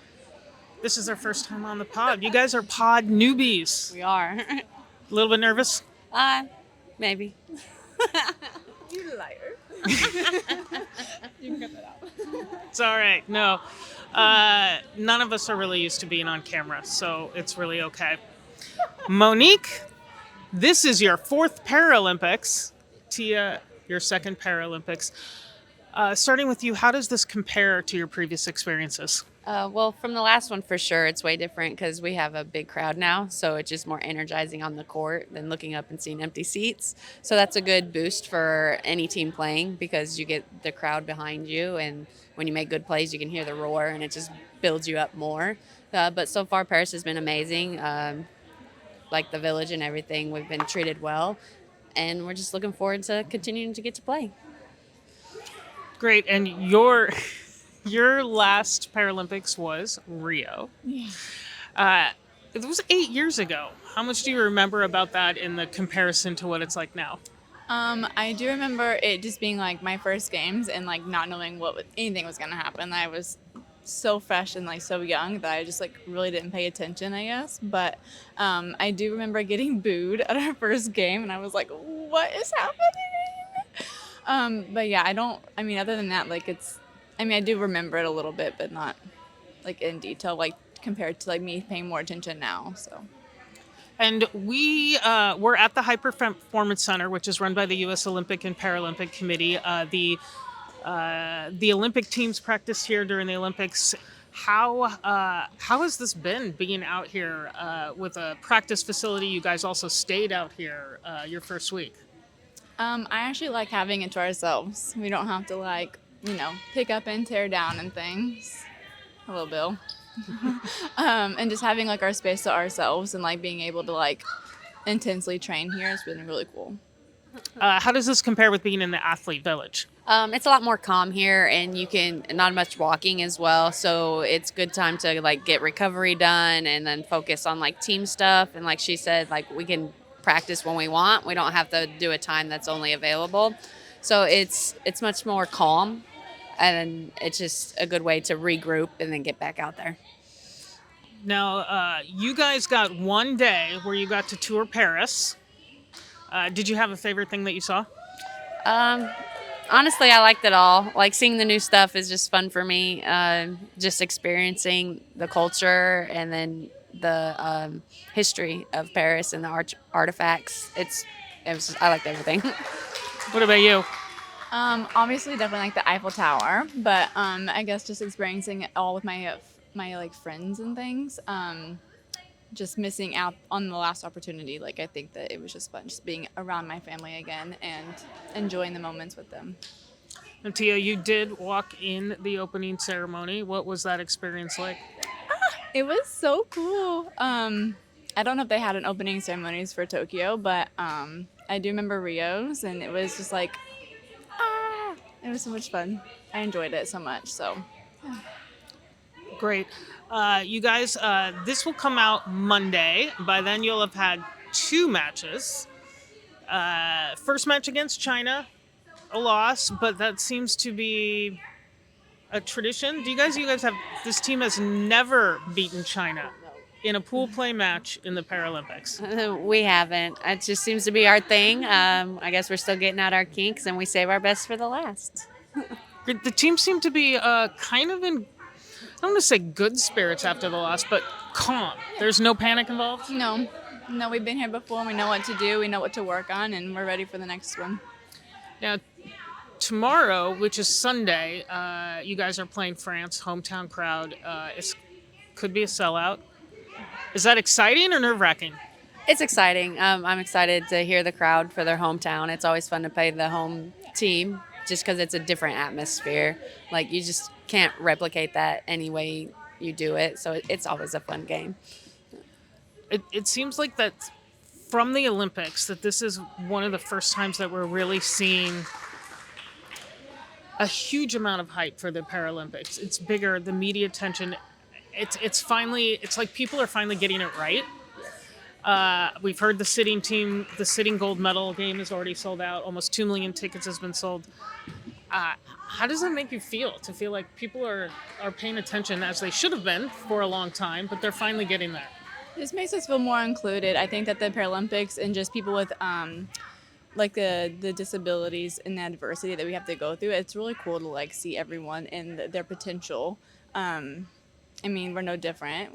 This is our first time on the pod. You guys are pod newbies. We are. A little bit nervous? Maybe. You liar. You can cut that out. It's all right. No. None of us are really used to being on camera, so it's really okay. Monique, this is your fourth Paralympics. Tia, your second Paralympics. Starting with you, how does this compare to your previous experiences? Well, from the last one, for sure, it's way different because we have a big crowd now. So it's just more energizing on the court than looking up and seeing empty seats. So that's a good boost for any team playing because you get the crowd behind you. And when you make good plays, you can hear the roar and it just builds you up more. But so far, Paris has been amazing. Like the village and everything, we've been treated well. And we're just looking forward to continuing to get to play. Great. And your last Paralympics was Rio. Yeah. It was 8 years ago. How much do you remember about that in the comparison to what it's like now? I do remember it just being like my first games and like not knowing anything was gonna happen. I was so fresh and like so young that I just like really didn't pay attention, I guess. But I do remember getting booed at our first game, and I was like, "What is happening?" But yeah, other than that, like I do remember it a little bit, but not like in detail, like compared to like me paying more attention now. So. And we're at the High Performance Center, which is run by the U.S. Olympic and Paralympic Committee. The Olympic teams practice here during the Olympics. How has this been being out here with a practice facility? You guys also stayed out here your first week. I actually like having it to ourselves. We don't have to pick up and tear down and things. Hello, Bill. And just having like our space to ourselves and like being able to like intensely train here has been really cool. How does this compare with being in the athlete village? It's a lot more calm here, and you can not much walking as well. So it's good time to like get recovery done and then focus on like team stuff. And like she said, like we can practice when we want. We don't have to do a time that's only available. So it's much more calm, and it's just a good way to regroup and then get back out there. Now, you guys got one day where you got to tour Paris. Did you have a favorite thing that you saw? Honestly, I liked it all. Like seeing the new stuff is just fun for me. Just experiencing the culture and then the history of Paris and the artifacts. I liked everything. What about you? Obviously, definitely like the Eiffel Tower, but I guess just experiencing it all with my like friends and things. Just missing out on the last opportunity. Like I think that it was just fun, just being around my family again and enjoying the moments with them. And Tia, you did walk in the opening ceremony. What was that experience like? It was so cool. I don't know if they had an opening ceremonies for Tokyo, but I do remember Rio's, and it was just like, it was so much fun. I enjoyed it so much. So, yeah. Great. You guys, this will come out Monday. By then, you'll have had 2 matches. First match against China, a loss, but that seems to be a tradition. You guys have, this team has never beaten China in a pool play match in the Paralympics. We haven't. It just seems to be our thing. I guess we're still getting out our kinks, and we save our best for the last. The team seemed to be kind of in, I don't want to say good spirits after the loss, but calm. There's no panic involved? No, we've been here before. We know what to do. We know what to work on, and we're ready for the next one. Now, tomorrow, which is Sunday, you guys are playing France, hometown crowd. It could be a sellout. Is that exciting or nerve-wracking? It's exciting. I'm excited to hear the crowd for their hometown. It's always fun to play the home team just because it's a different atmosphere. Like, you just can't replicate that any way you do it. So it's always a fun game. It seems like that from the Olympics that this is one of the first times that we're really seeing a huge amount of hype for the Paralympics. It's bigger, the media attention. It's like people are finally getting it right. We've heard the sitting gold medal game is already sold out. Almost 2 million tickets has been sold. How does that make you feel, to feel like people are paying attention as they should have been for a long time, but they're finally getting there? This makes us feel more included. I think that the Paralympics and just people with like the disabilities and the adversity that we have to go through, it's really cool to like see everyone and their potential. We're no different.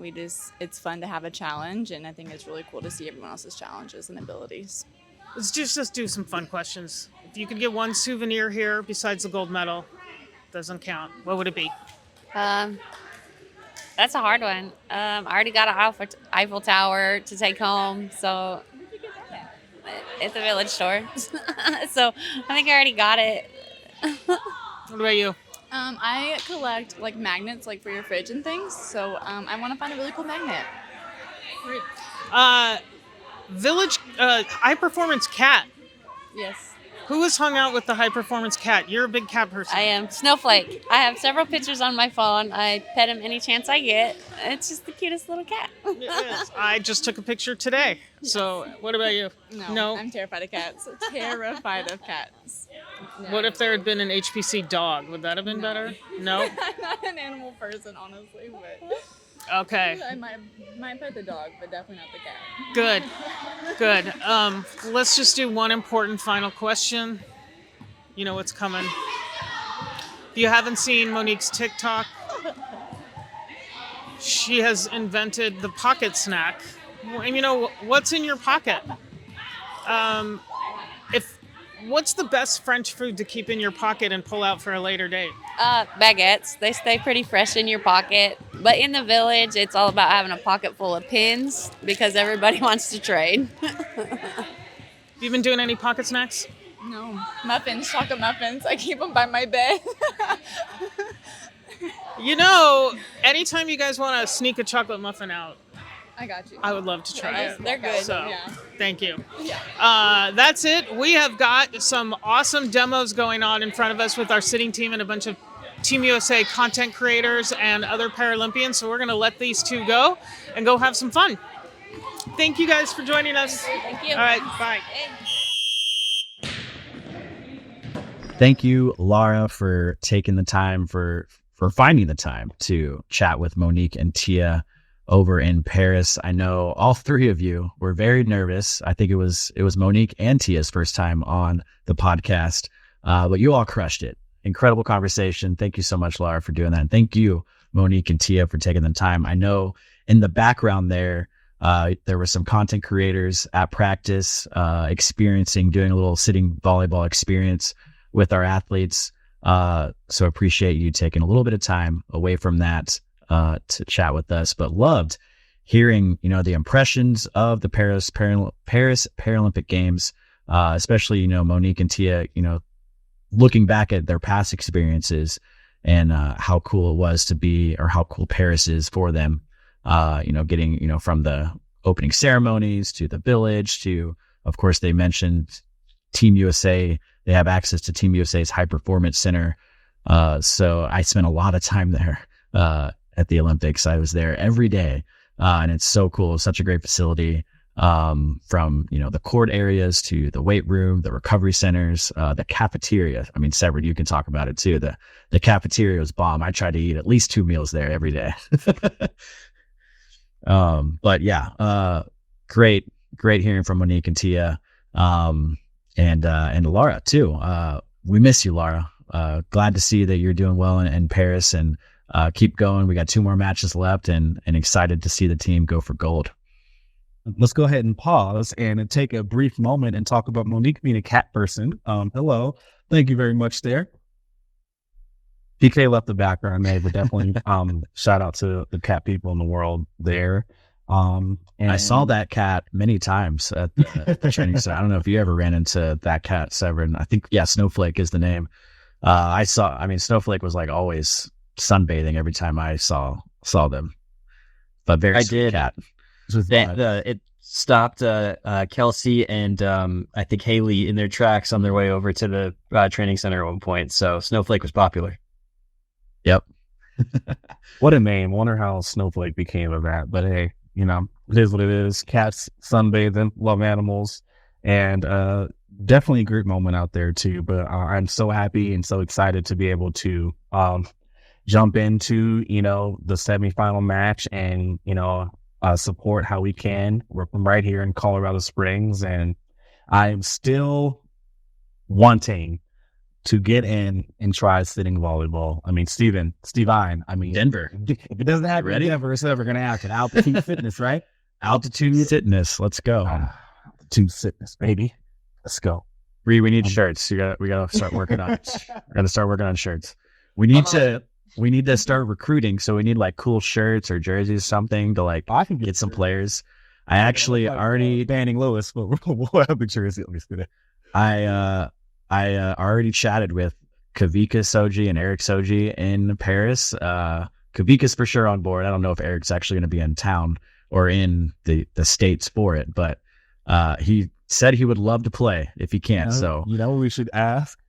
It's fun to have a challenge, and I think it's really cool to see everyone else's challenges and abilities. Let's just do some fun questions. If you could get one souvenir here besides the gold medal, Doesn't count. What would it be? That's a hard one. I already got an Eiffel Tower to take home, so it's a village store. So I think I already got it. What about you? I collect like magnets, like for your fridge and things. So I want to find a really cool magnet. Village high performance cat. Yes. Who has hung out with the high performance cat? You're a big cat person. I am. Snowflake. I have several pictures on my phone. I pet him any chance I get. It's just the cutest little cat. It is. I just took a picture today. So what about you? No. I'm terrified of cats. Terrified of cats. No. What if there had been an HPC dog? Would that have been better? No? I'm not an animal person, honestly, but... Okay. I might pet the dog, but definitely not the cat. Good. Let's just do one important final question. You know what's coming. If you haven't seen Monique's TikTok, she has invented the pocket snack. And you know, what's in your pocket? What's the best French food to keep in your pocket and pull out for a later date? Baguettes. They stay pretty fresh in your pocket. But in the village, it's all about having a pocket full of pins because everybody wants to trade. You been doing any pocket snacks? No. Muffins, chocolate muffins. I keep them by my bed. You know, anytime you guys want to sneak a chocolate muffin out, I got you. I would love to try it. They're good. So, yeah. Thank you. Yeah. That's it. We have got some awesome demos going on in front of us with our sitting team and a bunch of Team USA content creators and other Paralympians. So we're going to let these two go and go have some fun. Thank you guys for joining us. Thank you. All right. Bye. Thank you, Laura, for taking the time, for finding the time to chat with Monique and Tia over in Paris. I know all three of you were very nervous. I think it was Monique and Tia's first time on the podcast, but you all crushed it. Incredible conversation. Thank you so much, Laura, for doing that. And thank you, Monique and Tia, for taking the time. I know in the background there were some content creators at practice, doing a little sitting volleyball experience with our athletes. So appreciate you taking a little bit of time away from that to chat with us, but loved hearing, the impressions of the Paris Paralympic Games, especially, Monique and Tia, looking back at their past experiences and how cool it was to be, or how cool Paris is for them, getting, from the opening ceremonies to the village to, of course, they mentioned Team USA. They have access to Team USA's High Performance Center. So I spent a lot of time there at the Olympics. I was there every day, and it's so cool. It's such a great facility, from the court areas to the weight room, the recovery centers, the cafeteria. I mean, Sevrin, you can talk about it too. The cafeteria was bomb. I try to eat at least 2 meals there every day. But yeah, great hearing from Monique and Tia, and Laura too. We miss you, Laura. Glad to see that you're doing well in Paris, and keep going. We got 2 more matches left, and excited to see the team go for gold. Let's go ahead and pause and take a brief moment and talk about Monique being a cat person. Hello. Thank you very much there. PK left the background there, but definitely shout out to the cat people in the world there. And I saw that cat many times at the training center. I don't know if you ever ran into that cat, Sevrin. I think, Snowflake is the name. Snowflake was like always sunbathing every time I saw them. But very sweet cat. It stopped Kelsey and I think Haley in their tracks on their way over to the training center at one point. So Snowflake was popular. Yep. What a name. Wonder how Snowflake became of that. But hey, it is what it is. Cats sunbathing, love animals, and definitely a great moment out there too. But I'm so happy and so excited to be able to jump into the semifinal match and support how we can. We're from right here in Colorado Springs, and I'm still wanting to get in and try sitting volleyball. I mean, Steven, I mean, Denver. If it doesn't happen in Denver, it's never going to happen. Altitude Fitness, right? Altitude Fitness. Let's go. Altitude Fitness, baby. Let's go. We need shirts. We got to start working on it. Got to start working on shirts. We need to start recruiting. So we need like cool shirts or jerseys, something to like I can get some players. I actually already banning Lewis, but we'll have the jersey at least today. I already chatted with Kavika Soji and Eric Soji in Paris. Kavika's for sure on board. I don't know if Eric's actually going to be in town or in the States for it, but he said he would love to play if he can. So you know what we should ask?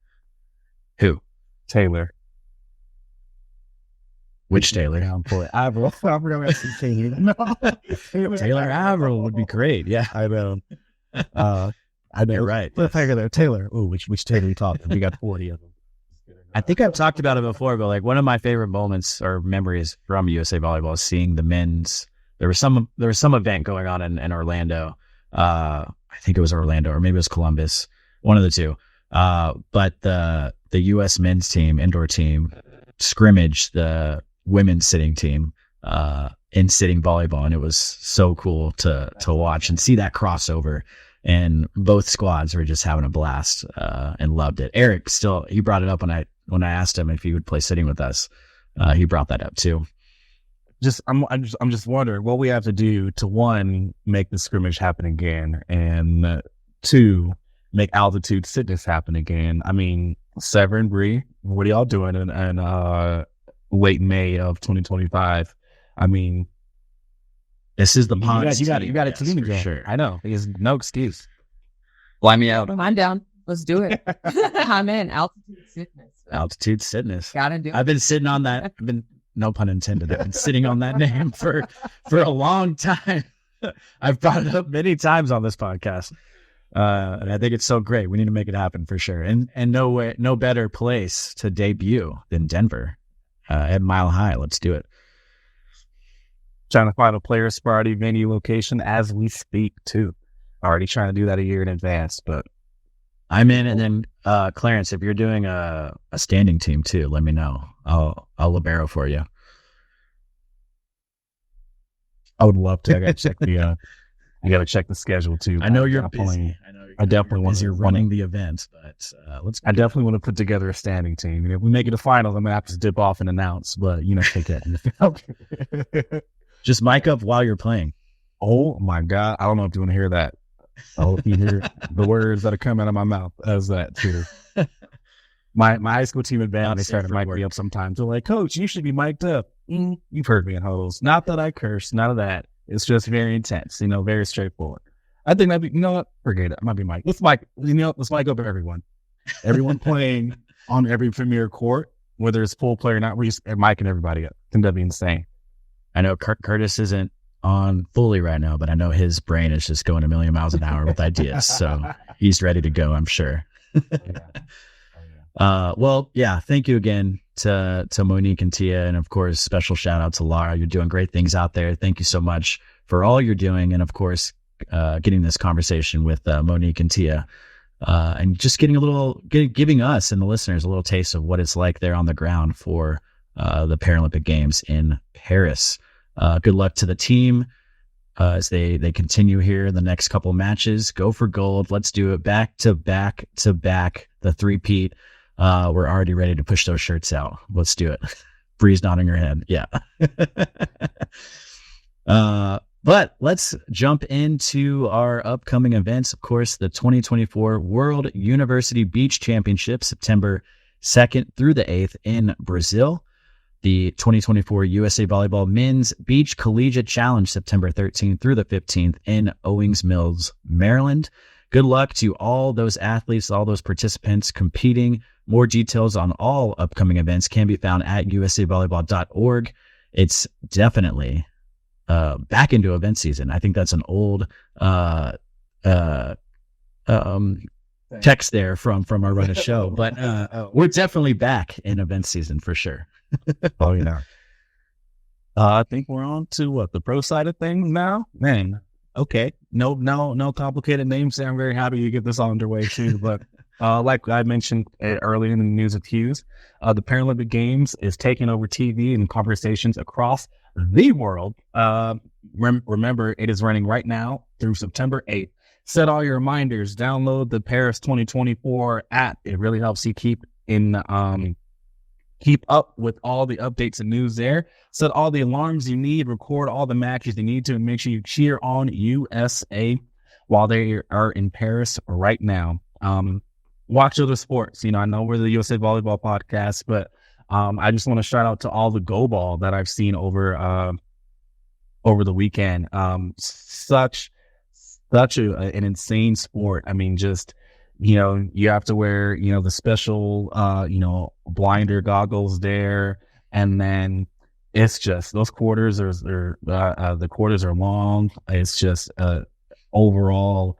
Who? Taylor. Which Taylor? Averill. Taylor Averill would be great. Yeah, I know. I know. You're right. Let's take there. Taylor. Oh, which Taylor we talking? We got 40 of them. I think I've talked about it before, but like one of my favorite moments or memories from USA Volleyball is seeing the men's. There was some event going on in Orlando. I think it was Orlando or maybe it was Columbus, one of the two. But the U.S. men's team, indoor team, scrimmaged the women's sitting team in sitting volleyball, and it was so cool to watch and see that crossover. And both squads were just having a blast and loved it. Eric he brought it up when I asked him if he would play sitting with us. He brought that up too. I'm just wondering what we have to do to, one, make the scrimmage happen again, and two, make altitude fitness happen again. I mean, Sevrin, Bree, what are y'all doing in late May of 2025? I mean, this is the pond. You got it to me again. Sure. I know. There's no excuse. Fly me out. I'm down. Let's do it. I'm in. Altitude fitness. Altitude fitness. Gotta do it. I've been sitting on that. No pun intended. I've been sitting on that name for a long time. I've brought it up many times on this podcast. And I think it's so great. We need to make it happen for sure. And no better place to debut than Denver at Mile High. Let's do it. Trying to find a player party venue location as we speak too. Already trying to do that a year in advance, but I'm in. And then Clarence, if you're doing a standing team too, let me know. I'll libero for you. I would love to. I gotta check the you gotta check the schedule too. I know you're busy. I definitely want to running the event, but I definitely want to put together a standing team. And if we make it a final, I'm gonna have to dip off and announce. But take that. Just mic up while you're playing. Oh my God! I don't know if you want to hear that. I hope you hear the words that are coming out of my mouth as that too. My high school team in band, they started micing me up sometimes. They're like, "Coach, you should be mic'd up." You've heard me in huddles. Not that I curse, none of that. It's just very intense, very straightforward. I think that'd be, what? Forget it. I might be mic'd. Let's mic up everyone. Everyone playing on every premier court, whether it's full player or not, we're just micing everybody up. I think that'd be insane. I know Curtis isn't on fully right now, but I know his brain is just going a million miles an hour with ideas. So he's ready to go, I'm sure. Well, yeah, thank you again to Monique and Tia. And of course, special shout out to Laura. You're doing great things out there. Thank you so much for all you're doing. And of course, getting this conversation with Monique and Tia, and just giving us and the listeners a little taste of what it's like there on the ground for the Paralympic Games in Paris. Good luck to the team as they continue here in the next couple matches. Go for gold. Let's do it back to back to back. The three-peat. We're already ready to push those shirts out. Let's do it. Bree's nodding her head. Yeah. But let's jump into our upcoming events. Of course, the 2024 World University Beach Championship, September 2nd through the 8th in Brazil. The 2024 USA Volleyball Men's Beach Collegiate Challenge, September 13th through the 15th in Owings Mills, Maryland. Good luck to all those athletes, all those participants competing. More details on all upcoming events can be found at usavolleyball.org. It's definitely back into event season. I think that's an old text there from our run of show, but we're definitely back in event season for sure. Oh, I think we're on to the pro side of things now. Man, okay, no complicated names. I'm very happy to get this all underway too. But like I mentioned earlier in the news of Hughes, the Paralympic Games is taking over TV and conversations across the world. Remember, it is running right now through September 8th. Set all your reminders. Download the Paris 2024 app. It really helps you keep in keep up with all the updates and news there. Set all the alarms you need, record all the matches you need to, and make sure you cheer on USA while they are in Paris right now. Watch other sports. I know we're the USA Volleyball podcast, but I just want to shout out to all the go ball that I've seen over the weekend. Such an insane sport. I mean, just, you have to wear, the special, blinder goggles there. And then it's just, those quarters the quarters are long. It's just, overall,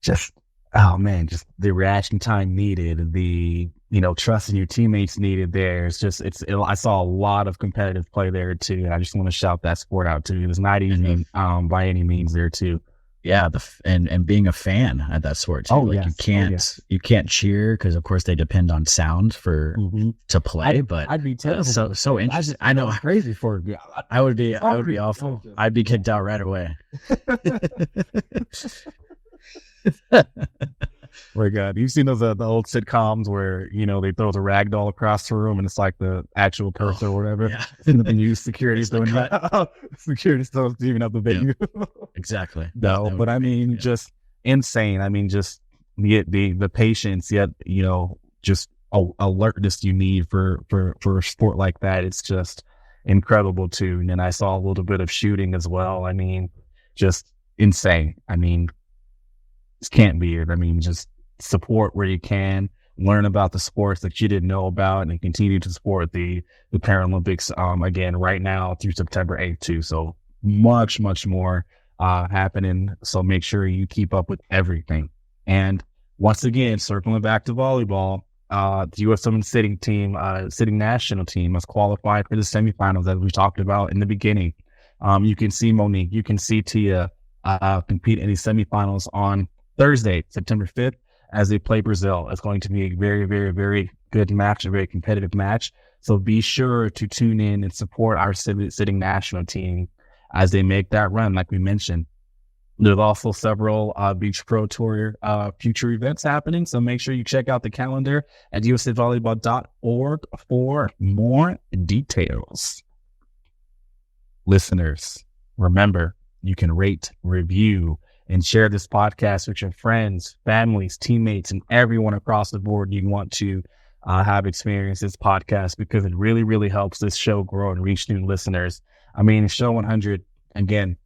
just, oh man, just the reaction time needed, the, trusting your teammates needed there. It's just, I saw a lot of competitive play there too. And I just want to shout that sport out too. It was not easy, by any means there too. Yeah, and being a fan at that sport too. You can't cheer because of course they depend on sound to play. But I'd be terrible. So interesting. I know, crazy for it. I would be awful. I'd be kicked out right away. My God, you've seen those the old sitcoms where they throw the rag doll across the room and it's like the actual person or whatever. Yeah. And then you security's doing that. Security still even up the venue. Exactly. No, but I mean, just insane. I mean, just the patience, yet just alertness you need for a sport like that. It's just incredible too. And then I saw a little bit of shooting as well. I mean, just insane. I mean, this can't be it. I mean, just support where you can, learn about the sports that you didn't know about, and continue to support the Paralympics again right now through September 8th too. So much more happening. So make sure you keep up with everything. And once again, circling back to volleyball, the U.S. Women's sitting national team has qualified for the semifinals that we talked about in the beginning. You can see Monique, you can see Tia compete in the semifinals on Thursday, September 5th, as they play Brazil. It's going to be a very, very, very good match, a very competitive match. So be sure to tune in and support our sitting national team as they make that run, like we mentioned. There's also several Beach Pro Tour future events happening, so make sure you check out the calendar at usavolleyball.org for more details. Listeners, remember, you can rate, review, and share this podcast with your friends, families, teammates, and everyone across the board you want to have experienced this podcast, because it really, really helps this show grow and reach new listeners. I mean, show 100, again,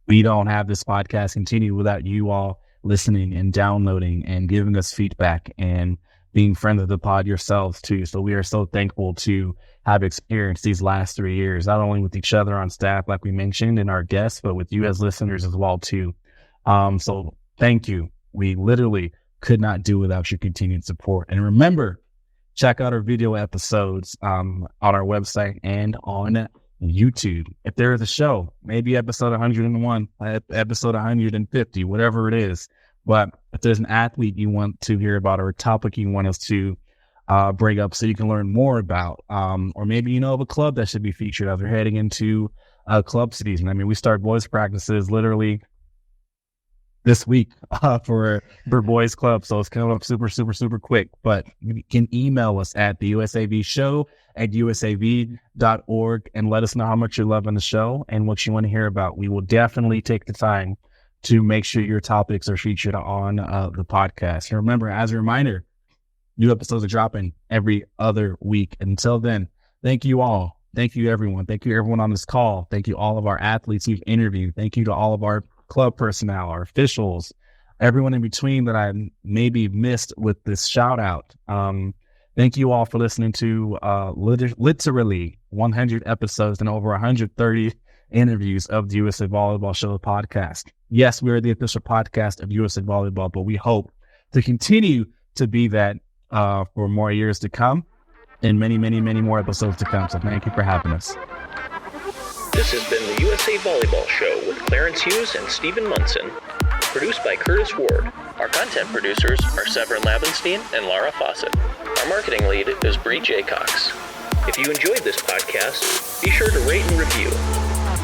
we don't have this podcast continue without you all listening and downloading and giving us feedback and being friends of the pod yourselves too. So we are so thankful to have experienced these last 3 years, not only with each other on staff, like we mentioned, and our guests, but with you as listeners as well too. So thank you. We literally could not do without your continued support. And remember, check out our video episodes on our website and on YouTube. If there is a show, maybe episode 101, episode 150, whatever it is. But if there's an athlete you want to hear about or a topic you want us to bring up so you can learn more about, or maybe of a club that should be featured as we're heading into club season. I mean, we start boys practices literally this week for boys club, so it's coming up super quick. But you can email us at the usav@usav.org and let us know how much you're loving the show and what you want to hear about. We will definitely take the time to make sure your topics are featured on the podcast. And remember, as a reminder, new episodes are dropping every other week. Until then, thank you all. Thank you, everyone. Thank you, everyone on this call. Thank you, all of our athletes we've interviewed. Thank you to all of our club personnel, our officials, everyone in between that I maybe missed with this shout out. Thank you all for listening to literally 100 episodes and over 130 interviews of the USA Volleyball Show podcast. Yes, we are the official podcast of USA Volleyball, but we hope to continue to be that for more years to come and many more episodes to come. So thank you for having us. This has been the USA Volleyball Show with Clarence Hughes and Stephen Munson. Produced by Curtis Ward. Our content producers are Sevrin, Lavenstein, and Laura Fawcett. Our marketing lead is Bree Jacox. If you enjoyed this podcast, be sure to rate and review.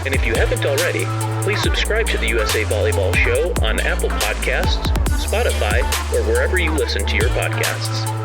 And if you haven't already, please subscribe to the USA Volleyball Show on Apple Podcasts, Spotify, or wherever you listen to your podcasts.